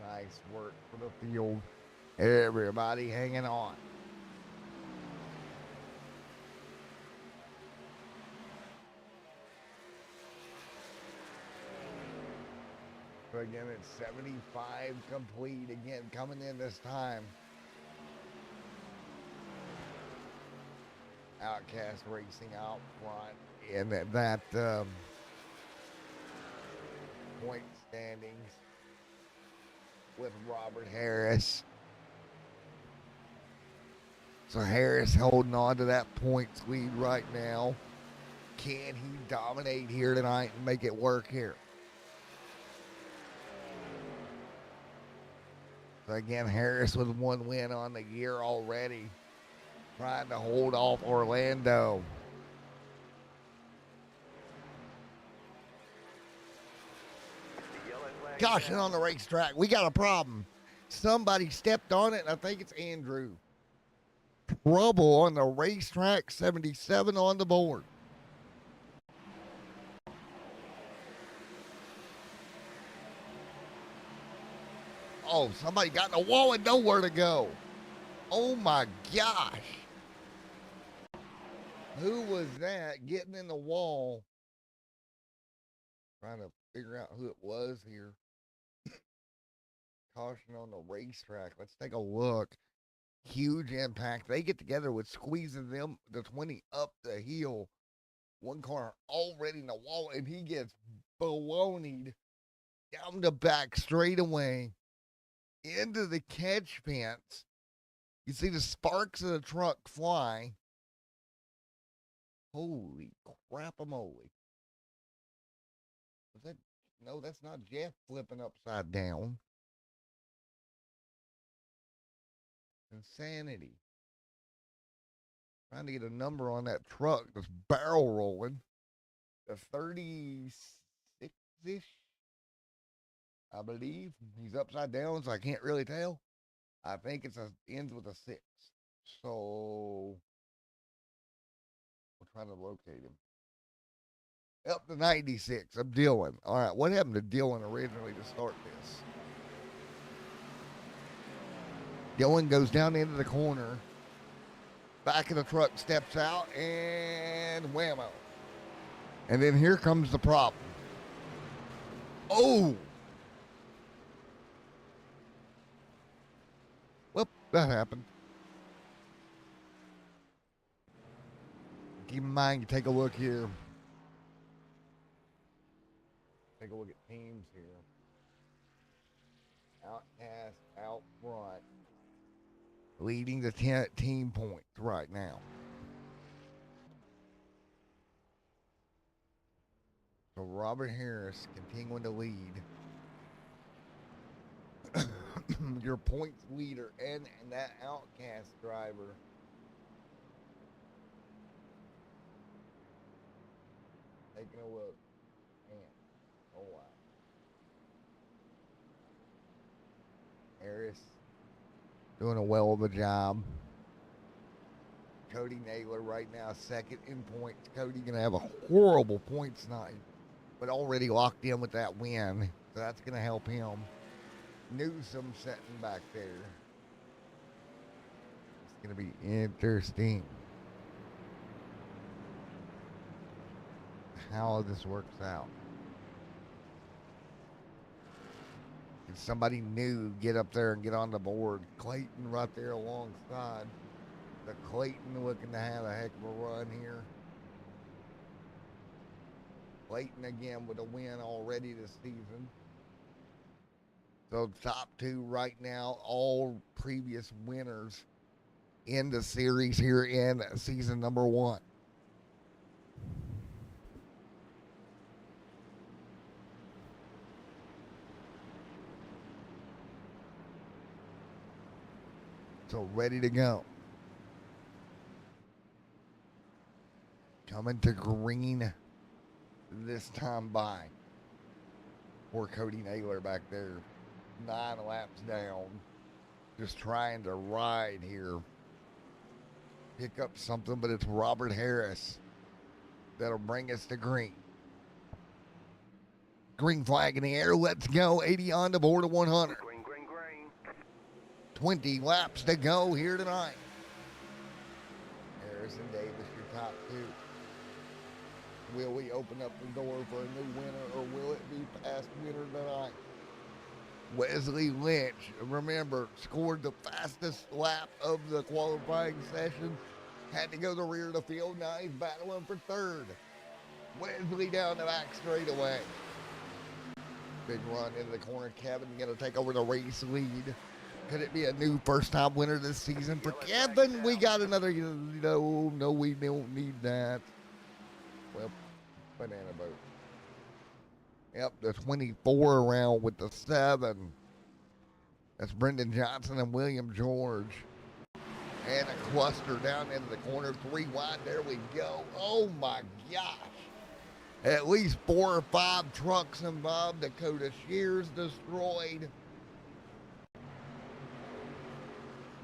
Nice work for the field. Everybody hanging on. So again, it's 75 complete. Again, coming in this time. Outkast Racing out front in that point standings with Robert Harris. So Harris holding on to that points lead right now. Can he dominate here tonight and make it work here? So again, Harris with 1 win on the year already. Trying to hold off Orlando. Caution on the racetrack. We got a problem. Somebody stepped on it, and I think it's Andrew. Trouble on the racetrack. 77 on the board. Oh, somebody got in the wall and nowhere to go. Oh my gosh. Who was that getting in the wall? Trying to figure out who it was here. Caution on the racetrack. Let's take a look. Huge impact. They get together with squeezing them, the 20 up the hill. One car already in the wall, and he gets baloneyed down the back straightaway into the catch fence. You see the sparks of the truck fly. Holy crap-a-moly. Was that? No, that's not Jeff flipping upside down. Insanity. Trying to get a number on that truck that's barrel rolling. The 36-ish, I believe. He's upside down, so I can't really tell. I think ends with a 6. So we're trying to locate him. Up to 96 of Dylan. All right, what happened to Dylan originally to start this? Dylan goes down into the corner. Back of the truck steps out and whammo. And then here comes the problem. Oh! Well, that happened. Keep in mind, you take a look here. Take a look at teams here. Outkast out front. Leading the team points right now. So Robert Harris continuing to lead. Your points leader and that Outkast driver. Taking a look. Man. Oh wow. Harris doing a well of a job. Cody Naylor right now second in points. Cody gonna have a horrible points night, but already locked in with that win, so that's gonna help him. Newsom sitting back there. It's gonna be interesting how this works out. Can somebody new get up there and get on the board? Clayton right there alongside. The Clayton looking to have a heck of a run here. Clayton again with a win already this season. So top 2 right now, all previous winners in the series here in season number 1. So ready to go. Coming to green this time by. Poor Cody Naylor back there. 9 laps down. Just trying to ride here. Pick up something, but it's Robert Harris that'll bring us to green. Green flag in the air. Let's go. 80 on the board of 100. Green. 20 laps to go here tonight. Harrison Davis, your top 2. Will we open up the door for a new winner, or will it be past winner tonight? Wesley Lynch, remember, scored the fastest lap of the qualifying session. Had to go to the rear of the field. Now he's battling for 3rd. Wesley down the back straightaway. Big run into the corner. Kevin going to take over the race lead. Could it be a new first-time winner this season for Kevin? We got another, no, we don't need that. Well, banana boat. Yep, the 24 around with the 7. That's Brendan Johnson and William George. And a cluster down into the corner, 3 wide. There we go. Oh, my gosh. At least 4 or 5 trucks involved. Dakota Shears destroyed.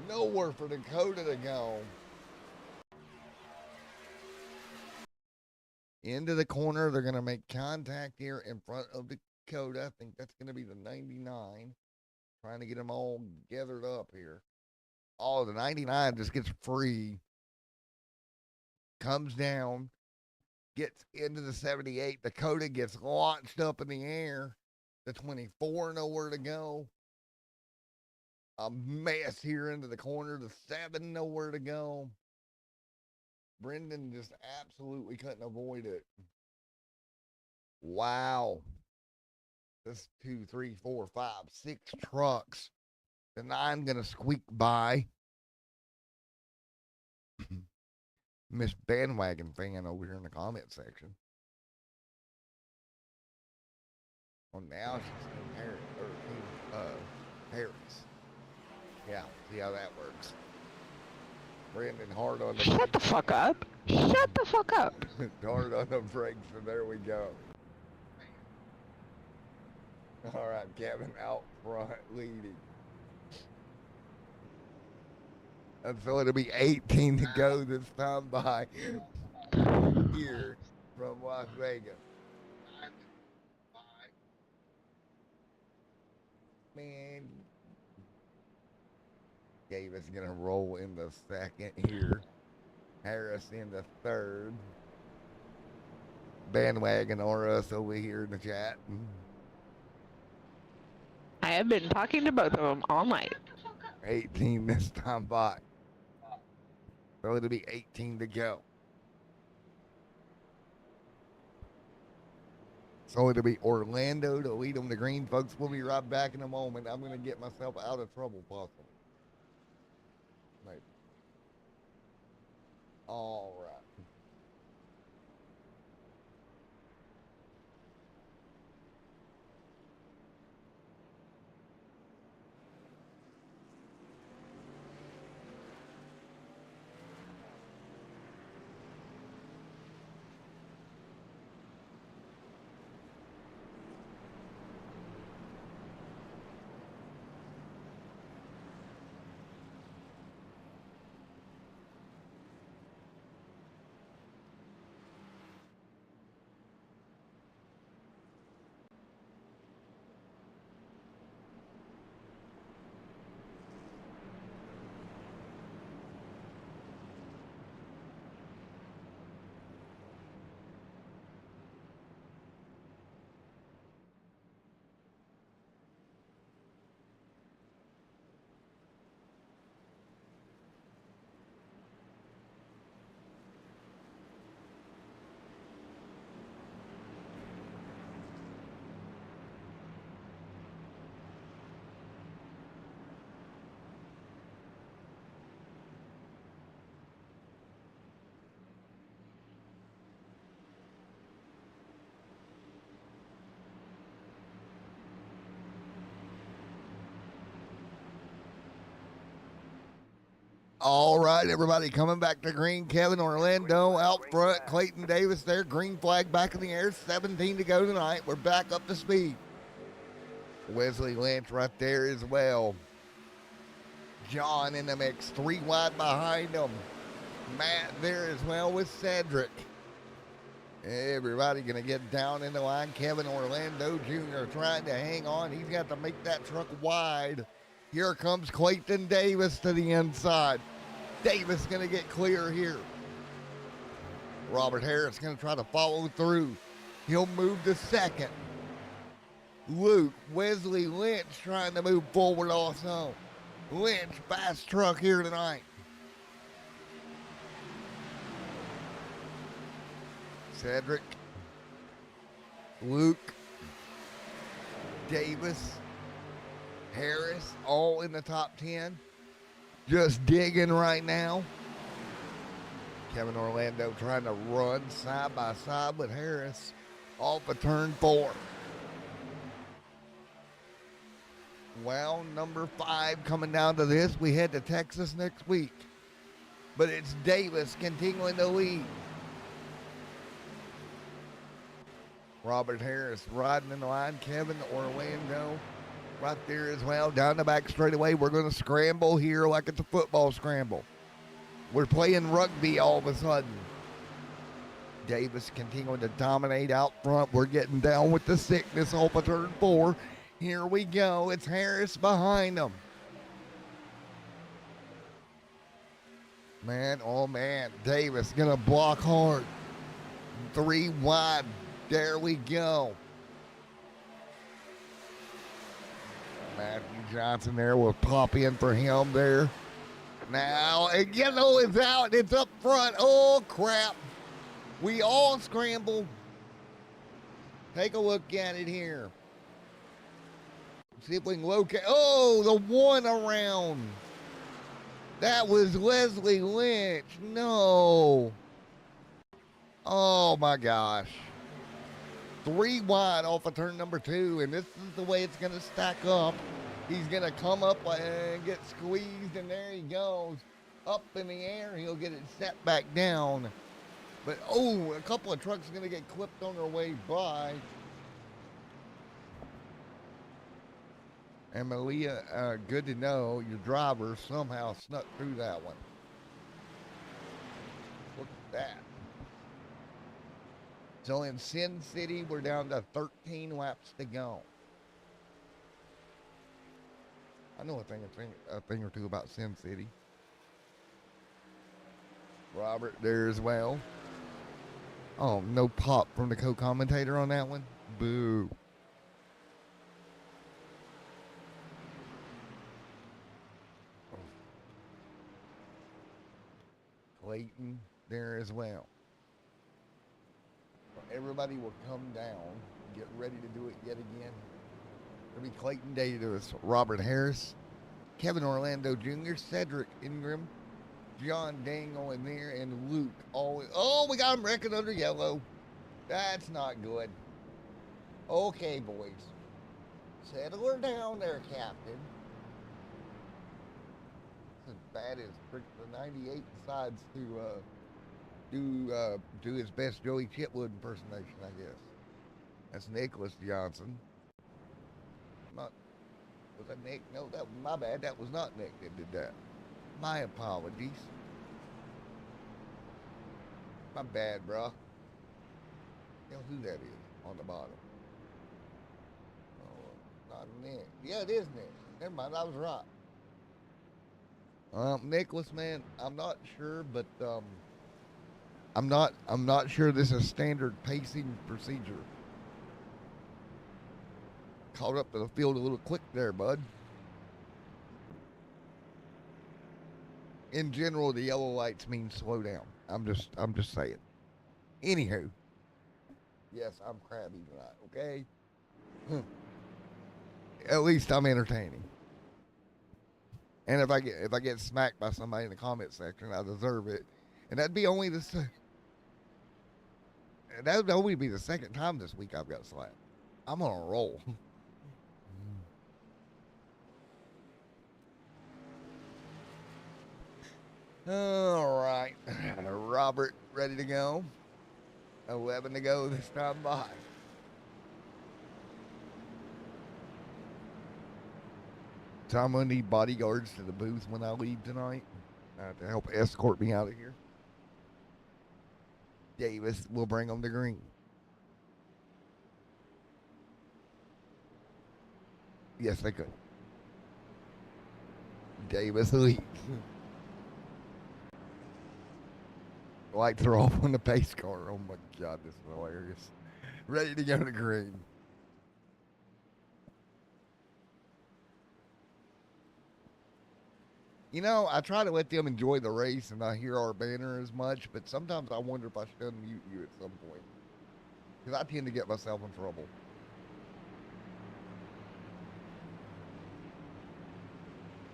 Nowhere for Dakota to go. Into the corner. They're going to make contact here in front of Dakota. I think that's going to be the 99. Trying to get them all gathered up here. Oh, the 99 just gets free. Comes down. Gets into the 78. Dakota gets launched up in the air. The 24 nowhere to go. A mess here into the corner. The 7 nowhere to go. Brendan just absolutely couldn't avoid it. Wow. That's 2, 3, 4, 5, 6 trucks. The 9 gonna squeak by. Miss Bandwagon fan over here in the comment section. Well, now she's in Harris. Yeah, see how that works. Brandon hard on the Shut the fuck up. Shut the fuck up. hard on the brakes, and there we go. All right, Kevin out front leading. And so it'll be 18 to go this time by here from Las Vegas. Man, Davis gonna roll in the second here. Harris in the third. Bandwagon or us over here in the chat. I have been talking to both of them all night. 18 this time by. So it'll be 18 to go. So it'll be Orlando to lead them to green, folks. We'll be right back in a moment. I'm going to get myself out of trouble, possibly. Maybe. All right. All right, everybody, coming back to green. Kevin Orlando out front. Clayton Davis there. Green flag back in the air. 17 to go tonight. We're back up to speed. Wesley Lynch right there as well. John in the mix. 3 wide behind him. Matt there as well with Cedric. Everybody going to get down in the line. Kevin Orlando Jr. trying to hang on. He's got to make that truck wide. Here comes Clayton Davis to the inside. Davis going to get clear here. Robert Harris going to try to follow through. He'll move to second. Luke, Wesley Lynch trying to move forward also. Lynch, fast truck here tonight. Cedric, Luke, Davis, Harris, all in the top 10. Just digging right now. Kevin Orlando trying to run side by side with Harris off of turn 4. Well, number 5 coming down to this. We head to Texas next week. But it's Davis continuing to lead. Robert Harris riding in the line. Kevin Orlando right there as well. Down the back straightaway. We're going to scramble here like it's a football scramble. We're playing rugby all of a sudden. Davis continuing to dominate out front. We're getting down with the sickness off of turn 4. Here we go. It's Harris behind him. Man, oh man. Davis going to block hard. 3 wide. There we go. Matthew Johnson there will pop in for him there. Now, and yellow is out. It's up front. Oh, crap. We all scramble. Take a look at it here. See if we can locate. Oh, the one around. That was Wesley Lynch. No. Oh, my gosh. 3 wide off of turn number 2, and this is the way it's going to stack up. He's going to come up and get squeezed, and there he goes. up in the air. He'll get it set back down. But, oh, a couple of trucks are going to get clipped on their way by. And Malia, good to know, your driver somehow snuck through that one. Look at that. So in Sin City, we're down to 13 laps to go. I know a thing or two about Sin City. Robert there as well. Oh, no pop from the co-commentator on that one? Boo. Clayton there as well. Everybody will come down, get ready to do it yet again. It'll be Clayton Davis, Robert Harris, Kevin Orlando Jr., Cedric Ingram, John Dangle in there, and Luke. Oh, we got him wrecking under yellow. That's not good. Okay, boys. Settle her down there, Captain. It's as bad as the 98 decides to do his best Joey Chitwood impersonation, I guess. That's Nicholas Johnson. Was that Nick? No, that was my bad. That was not Nick that did that. My apologies. My bad, bruh. You know who that is on the bottom. Oh, not Nick. Yeah, it is Nick. Never mind, I was right. Nicholas, man, I'm not sure, but I'm not sure this is standard pacing procedure. Caught up to the field a little quick there, bud. In general, the yellow lights mean slow down. I'm just saying. Anywho, yes, I'm crabby tonight. Okay. At least I'm entertaining. And if I get smacked by somebody in the comment section, I deserve it. And that'd be only that would only be the second time this week I've got slapped. I'm on a roll. All right, Robert, ready to go. 11 to go this time by. So I'm gonna need bodyguards to the booth when I leave tonight to help escort me out of here. Davis will bring them to green. Yes, they could. Davis leads. Lights are off on the pace car. Oh my God, this is hilarious. Ready to go to green. You know, I try to let them enjoy the race and I hear our banner as much, but sometimes I wonder if I should unmute you at some point. Because I tend to get myself in trouble.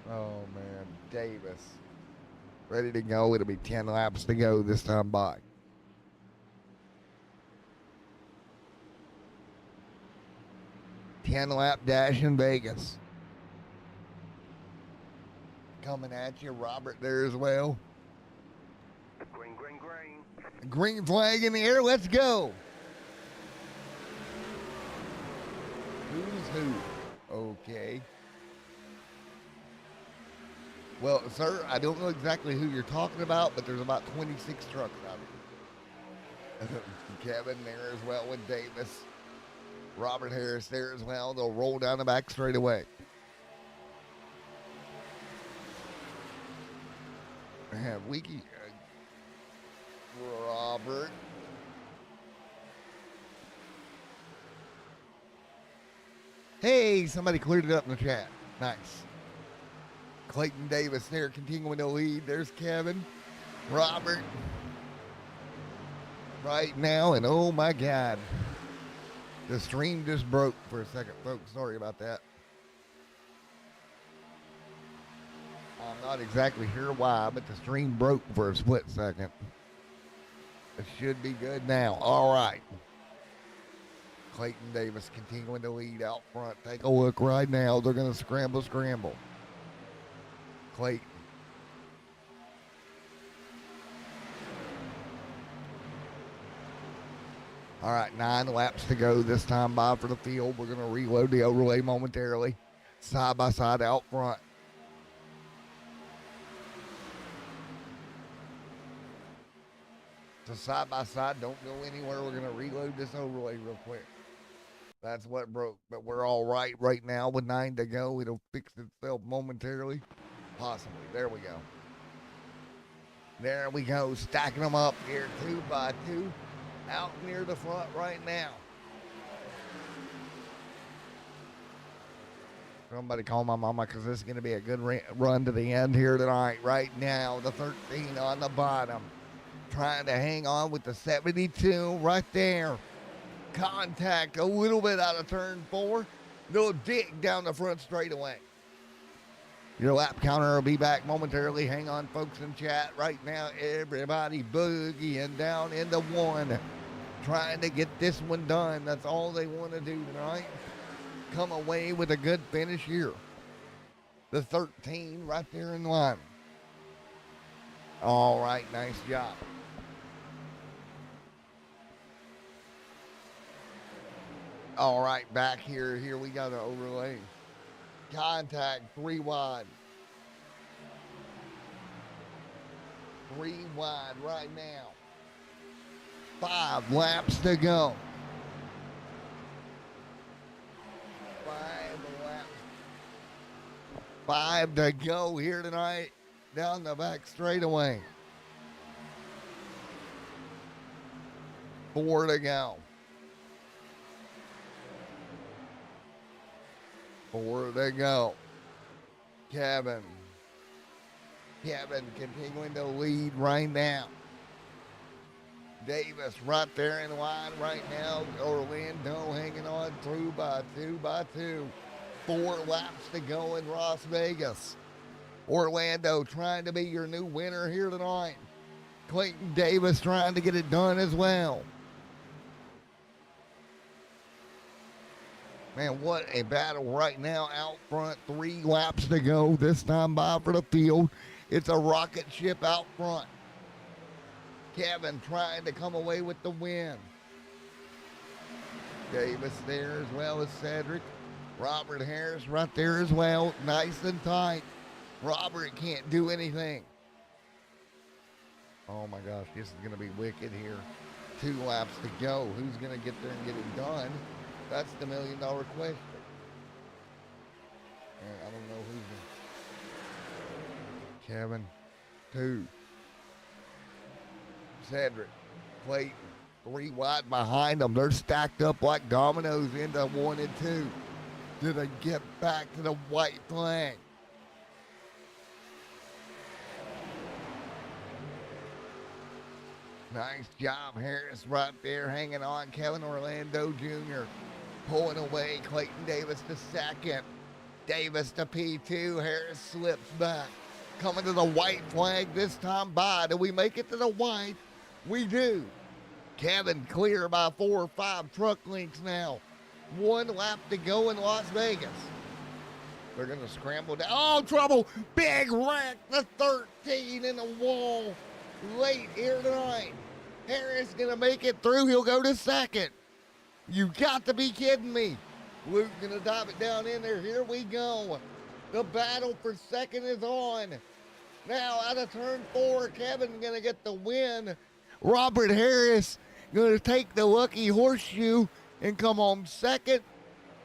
Oh man, Davis. Ready to go. It'll be 10 laps to go this time by. Ten-lap dash in Vegas. Coming at you, Robert there as well. Green, green, green. Green flag in the air. Let's go. Who's who? Okay. Well, sir, I don't know exactly who you're talking about, but there's about 26 trucks out here. Kevin there as well with Davis. Robert Harris there as well. They'll roll down the back straight away. Have Wiki. Robert. Hey, somebody cleared it up in the chat. Nice. Clayton Davis there continuing to lead. There's Kevin. Robert. Right now, and oh my God. The stream just broke for a second, folks. Sorry about that. I'm not exactly sure why, but the stream broke for a split second. It should be good now. All right. Clayton Davis continuing to lead out front. Take a look right now. They're going to scramble. Clayton. All right, 9 laps to go this time by for the field. We're going to reload the overlay momentarily. Side by side out front. So side by side, don't go anywhere. We're going to reload this overlay real quick. That's what broke, but we're all right now with 9 to go. It'll fix itself momentarily. Possibly. There we go. There we go. Stacking them up here 2 by 2 out near the front right now. Somebody call my mama because this is going to be a good run to the end here tonight. Right now, the 13 on the bottom. Trying to hang on with the 72 right there. Contact a little bit out of turn 4. Little dig down the front straightaway. Your lap counter will be back momentarily. Hang on, folks, in chat. Right now, everybody boogieing down into 1. Trying to get this one done. That's all they want to do tonight. Come away with a good finish here. The 13 right there in line. All right, nice job. All right, back here. Here we got an overlay. Contact 3 wide. 3 wide right now. 5 laps to go. 5 laps. 5 to go here tonight. Down the back straightaway. 4 to go. 4 to go. Kevin continuing to lead right now. Davis right there in line right now. Orlando hanging on 2 by 2 by 2. 4 laps to go in Las Vegas. Orlando trying to be your new winner here tonight. Clayton Davis trying to get it done as well. Man, what a battle right now out front. 3 laps to go this time by for the field. It's a rocket ship out front. Kevin trying to come away with the win. Davis there as well as Cedric. Robert Harris right there as well. Nice and tight. Robert can't do anything. Oh my gosh, this is going to be wicked here. 2 laps to go. Who's going to get there and get it done? That's the $1 million question. I don't know who's Kevin, 2. Cedric, Clayton, 3 wide behind them. They're stacked up like dominoes into 1 and 2. Do they get back to the white flag? Nice job, Harris right there hanging on. Kevin Orlando Jr. pulling away. Clayton Davis to second. Davis to P2. Harris slips back. Coming to the white flag this time by. Do we make it to the white? We do. Kevin clear by 4 or 5 truck lengths now. 1 lap to go in Las Vegas. They're going to scramble down. Oh, trouble. Big wreck. The 13 in the wall. Late here tonight. Harris going to make it through. He'll go to second. You got to be kidding me. Luke going to dive it down in there. Here we go. The battle for second is on. Now out of turn 4, Kevin going to get the win. Robert Harris going to take the lucky horseshoe and come home second.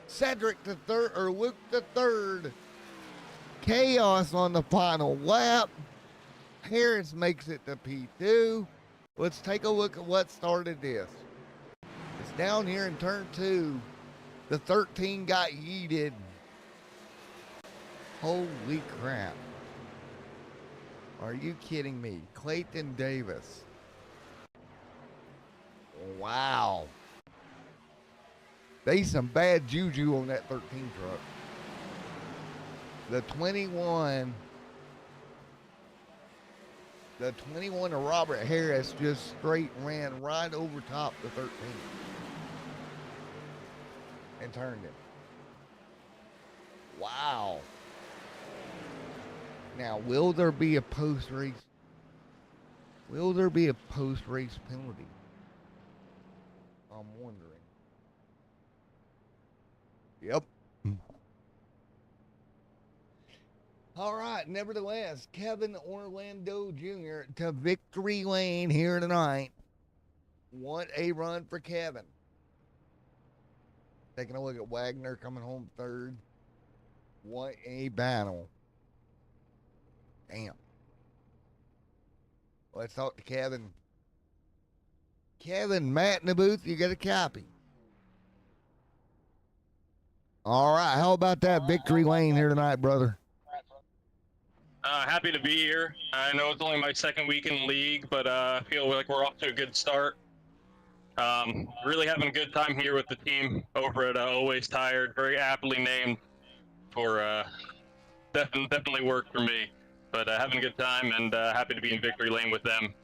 Cedric to third, or Luke to third. Chaos on the final lap. Harris makes it to P2. Let's take a look at what started this. It's down here in turn 2. The 13 got yeeted. Holy crap. Are you kidding me? Clayton Davis. Wow. They some bad juju on that 13 truck. The 21 of Robert Harris just straight ran right over top the 13 and turned it. Wow. Now, will there be a post-race? Will there be a post-race penalty? Oh I'm wondering. Yep. All right. Nevertheless, Kevin Orlando Jr. to victory lane here tonight. What a run for Kevin. Taking a look at Wagner coming home third. What a battle. Damn. Let's talk to Kevin. Kevin, Matt in the booth, you got a copy. All right. How about that victory lane here tonight, brother? Happy to be here. I know it's only my second week in the league, but I feel like we're off to a good start. Really having a good time here with the team over at Always Tired. Very aptly named for definitely worked for me. But having a good time and happy to be in victory lane with them.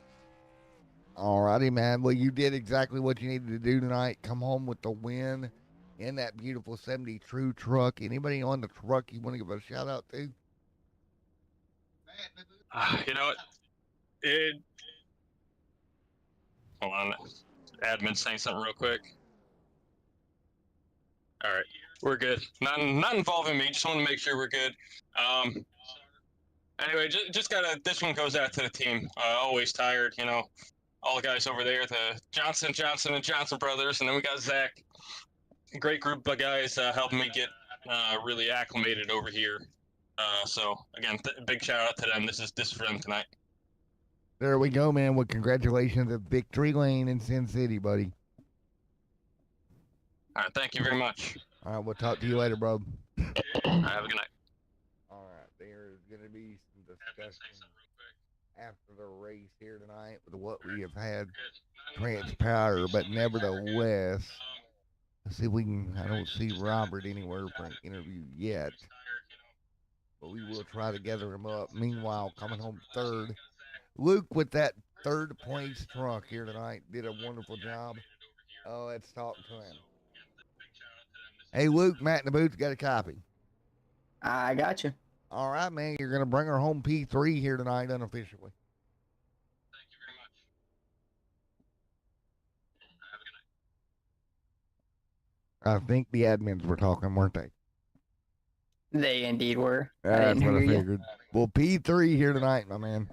All righty, man. Well, you did exactly what you needed to do tonight. Come home with the win in that beautiful 70 True truck. Anybody on the truck you want to give a shout out to? You know it. Hold on. Admin saying something real quick. All right, we're good. Not involving me. Just want to make sure we're good. Anyway, just gotta. This one goes out to the team. Always Tired. You know, all the guys over there, the Johnson and Johnson brothers, and then we got Zach. A great group of guys helping me get really acclimated over here. So again, big shout out to them. This is for them tonight. There we go, man. Well, congratulations at Victory Lane in Sin City, buddy. All right, thank you very much. All right, we'll talk to you later, bro. All right, have a good night. All right, there is going to be some discussion after the race here tonight with what we have had transpire, but nevertheless, let's see if we can. I don't see Robert anywhere for an interview yet, but we will try to gather him up. Meanwhile, coming home third, Luke with that third place truck here tonight did a wonderful job. Oh, let's talk to him. Hey, Luke, Matt in the booth got a copy. I got you. All right, man. You're going to bring her home P3 here tonight unofficially. Thank you very much. Have a good night. I think the admins were talking, weren't they? They indeed were. I That's didn't what I hear you. figured. Well, P3 here tonight, my man.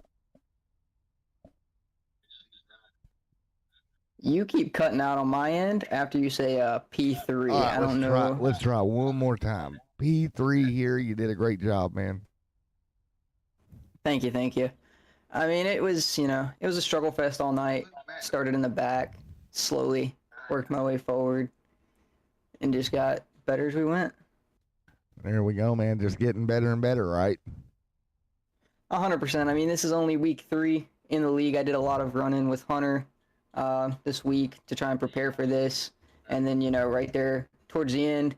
You keep cutting out on my end after you say P3. All right, I don't let's try. know. Let's try one more time. P3 here. You did a great job, man. Thank you, thank you. I mean, it was a struggle fest all night. Started in the back, slowly worked my way forward, and just got better as we went. There we go, man. Just getting better and better, right? 100%. I mean, this is only week 3 in the league. I did a lot of running with Hunter this week to try and prepare for this. And then, right there towards the end,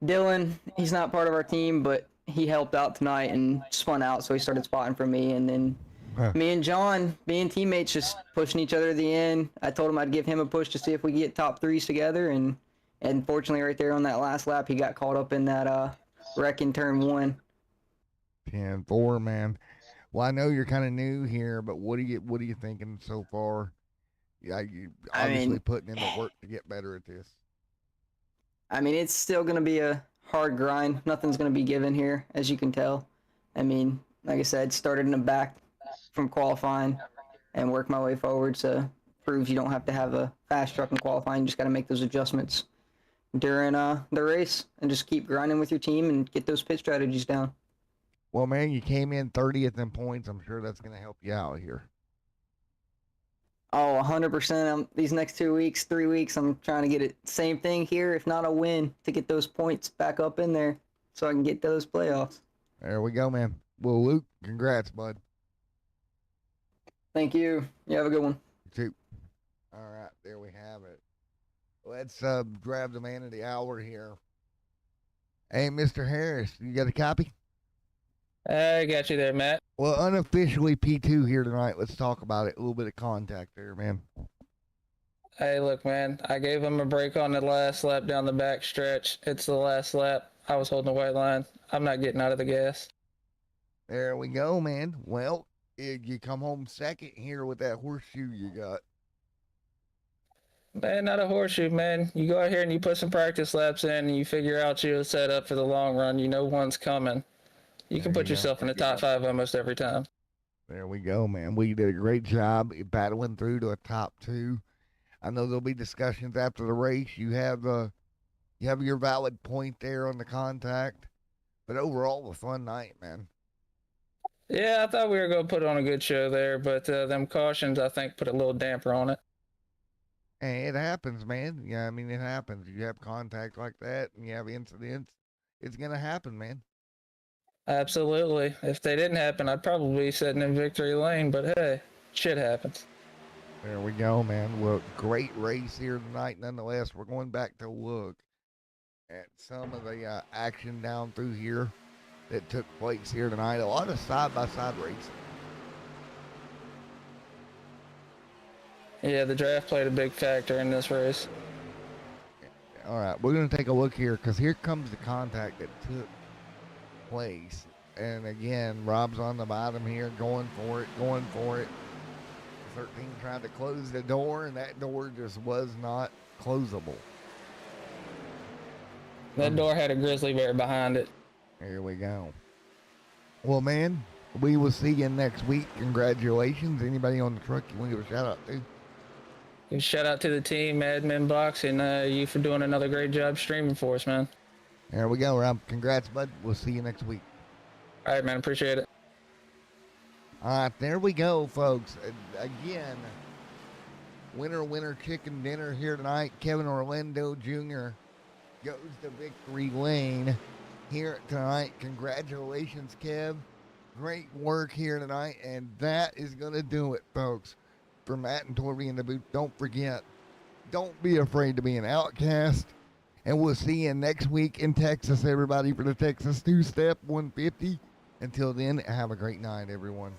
Dylan, he's not part of our team, but he helped out tonight and spun out, so he started spotting for me. And then me and John, being teammates, just pushing each other to the end. I told him I'd give him a push to see if we could get top 3s together. And fortunately, right there on that last lap, he got caught up in that wreck in turn 1. 10-4, man. Well, I know you're kind of new here, but what are you thinking so far? Yeah, you obviously putting in the work to get better at this. I mean, it's still going to be a hard grind. Nothing's going to be given here, as you can tell. I mean, like I said, started in the back from qualifying and worked my way forward, so proves you don't have to have a fast truck in qualifying. You just got to make those adjustments during the race and just keep grinding with your team and get those pit strategies down. Well, man, you came in 30th in points. I'm sure that's going to help you out here. Oh, 100%. These next 2 weeks, 3 weeks, I'm trying to get it. Same thing here, if not a win, to get those points back up in there so I can get those playoffs. There we go, man. Well, Luke, congrats, bud. Thank you. You have a good one. You too. All right, there we have it. Let's grab the man of the hour here. Hey, Mr. Harris, you got a copy? I got you there, Matt. Well, unofficially P2 here tonight. Let's talk about it. A little bit of contact there, man. Hey, look, man. I gave him a break on the last lap down the back stretch. It's the last lap. I was holding the white line. I'm not getting out of the gas. There we go, man. Well, you come home second here with that horseshoe you got. Man, not a horseshoe, man. You go out here and you put some practice laps in and you figure out your setup for the long run. You know one's coming. You can There put you go. yourself in the top 5 almost every time. There we go, man. We did a great job battling through to a top 2. I know there'll be discussions after the race. You have your valid point there on the contact, but overall, a fun night, man. Yeah, I thought we were going to put on a good show there, but them cautions, I think, put a little damper on it. And it happens, man. Yeah, I mean, it happens. You have contact like that, and you have incidents. It's gonna happen, man. Absolutely. If they didn't happen, I'd probably be sitting in victory lane, but hey, shit happens. There we go, man. Well, great race here tonight, nonetheless. We're going back to look at some of the action down through here that took place here tonight. A lot of side-by-side racing. Yeah, the draft played a big factor in this race. All right, we're going to take a look here because here comes the contact that took place. And again, Rob's on the bottom here, going for it. 13 trying to close the door, and that door just was not closable. That door had a grizzly bear behind it. Here we go. Well, man, we will see you next week. Congratulations. Anybody on the truck you want to give a shout out to? And shout out to the team, Admin Box, and you for doing another great job streaming for us, man. There we go, Rob. Congrats, bud. We'll see you next week. All right, man. Appreciate it. All right, there we go, folks. Again, winner chicken dinner here tonight. Kevin Orlando Jr. goes to victory lane here tonight. Congratulations, Kev. Great work here tonight, and that is going to do it, folks. For Matt and Torby in the booth, don't forget, don't be afraid to be an outcast. And we'll see you next week in Texas, everybody, for the Texas Two-Step 150. Until then, have a great night, everyone.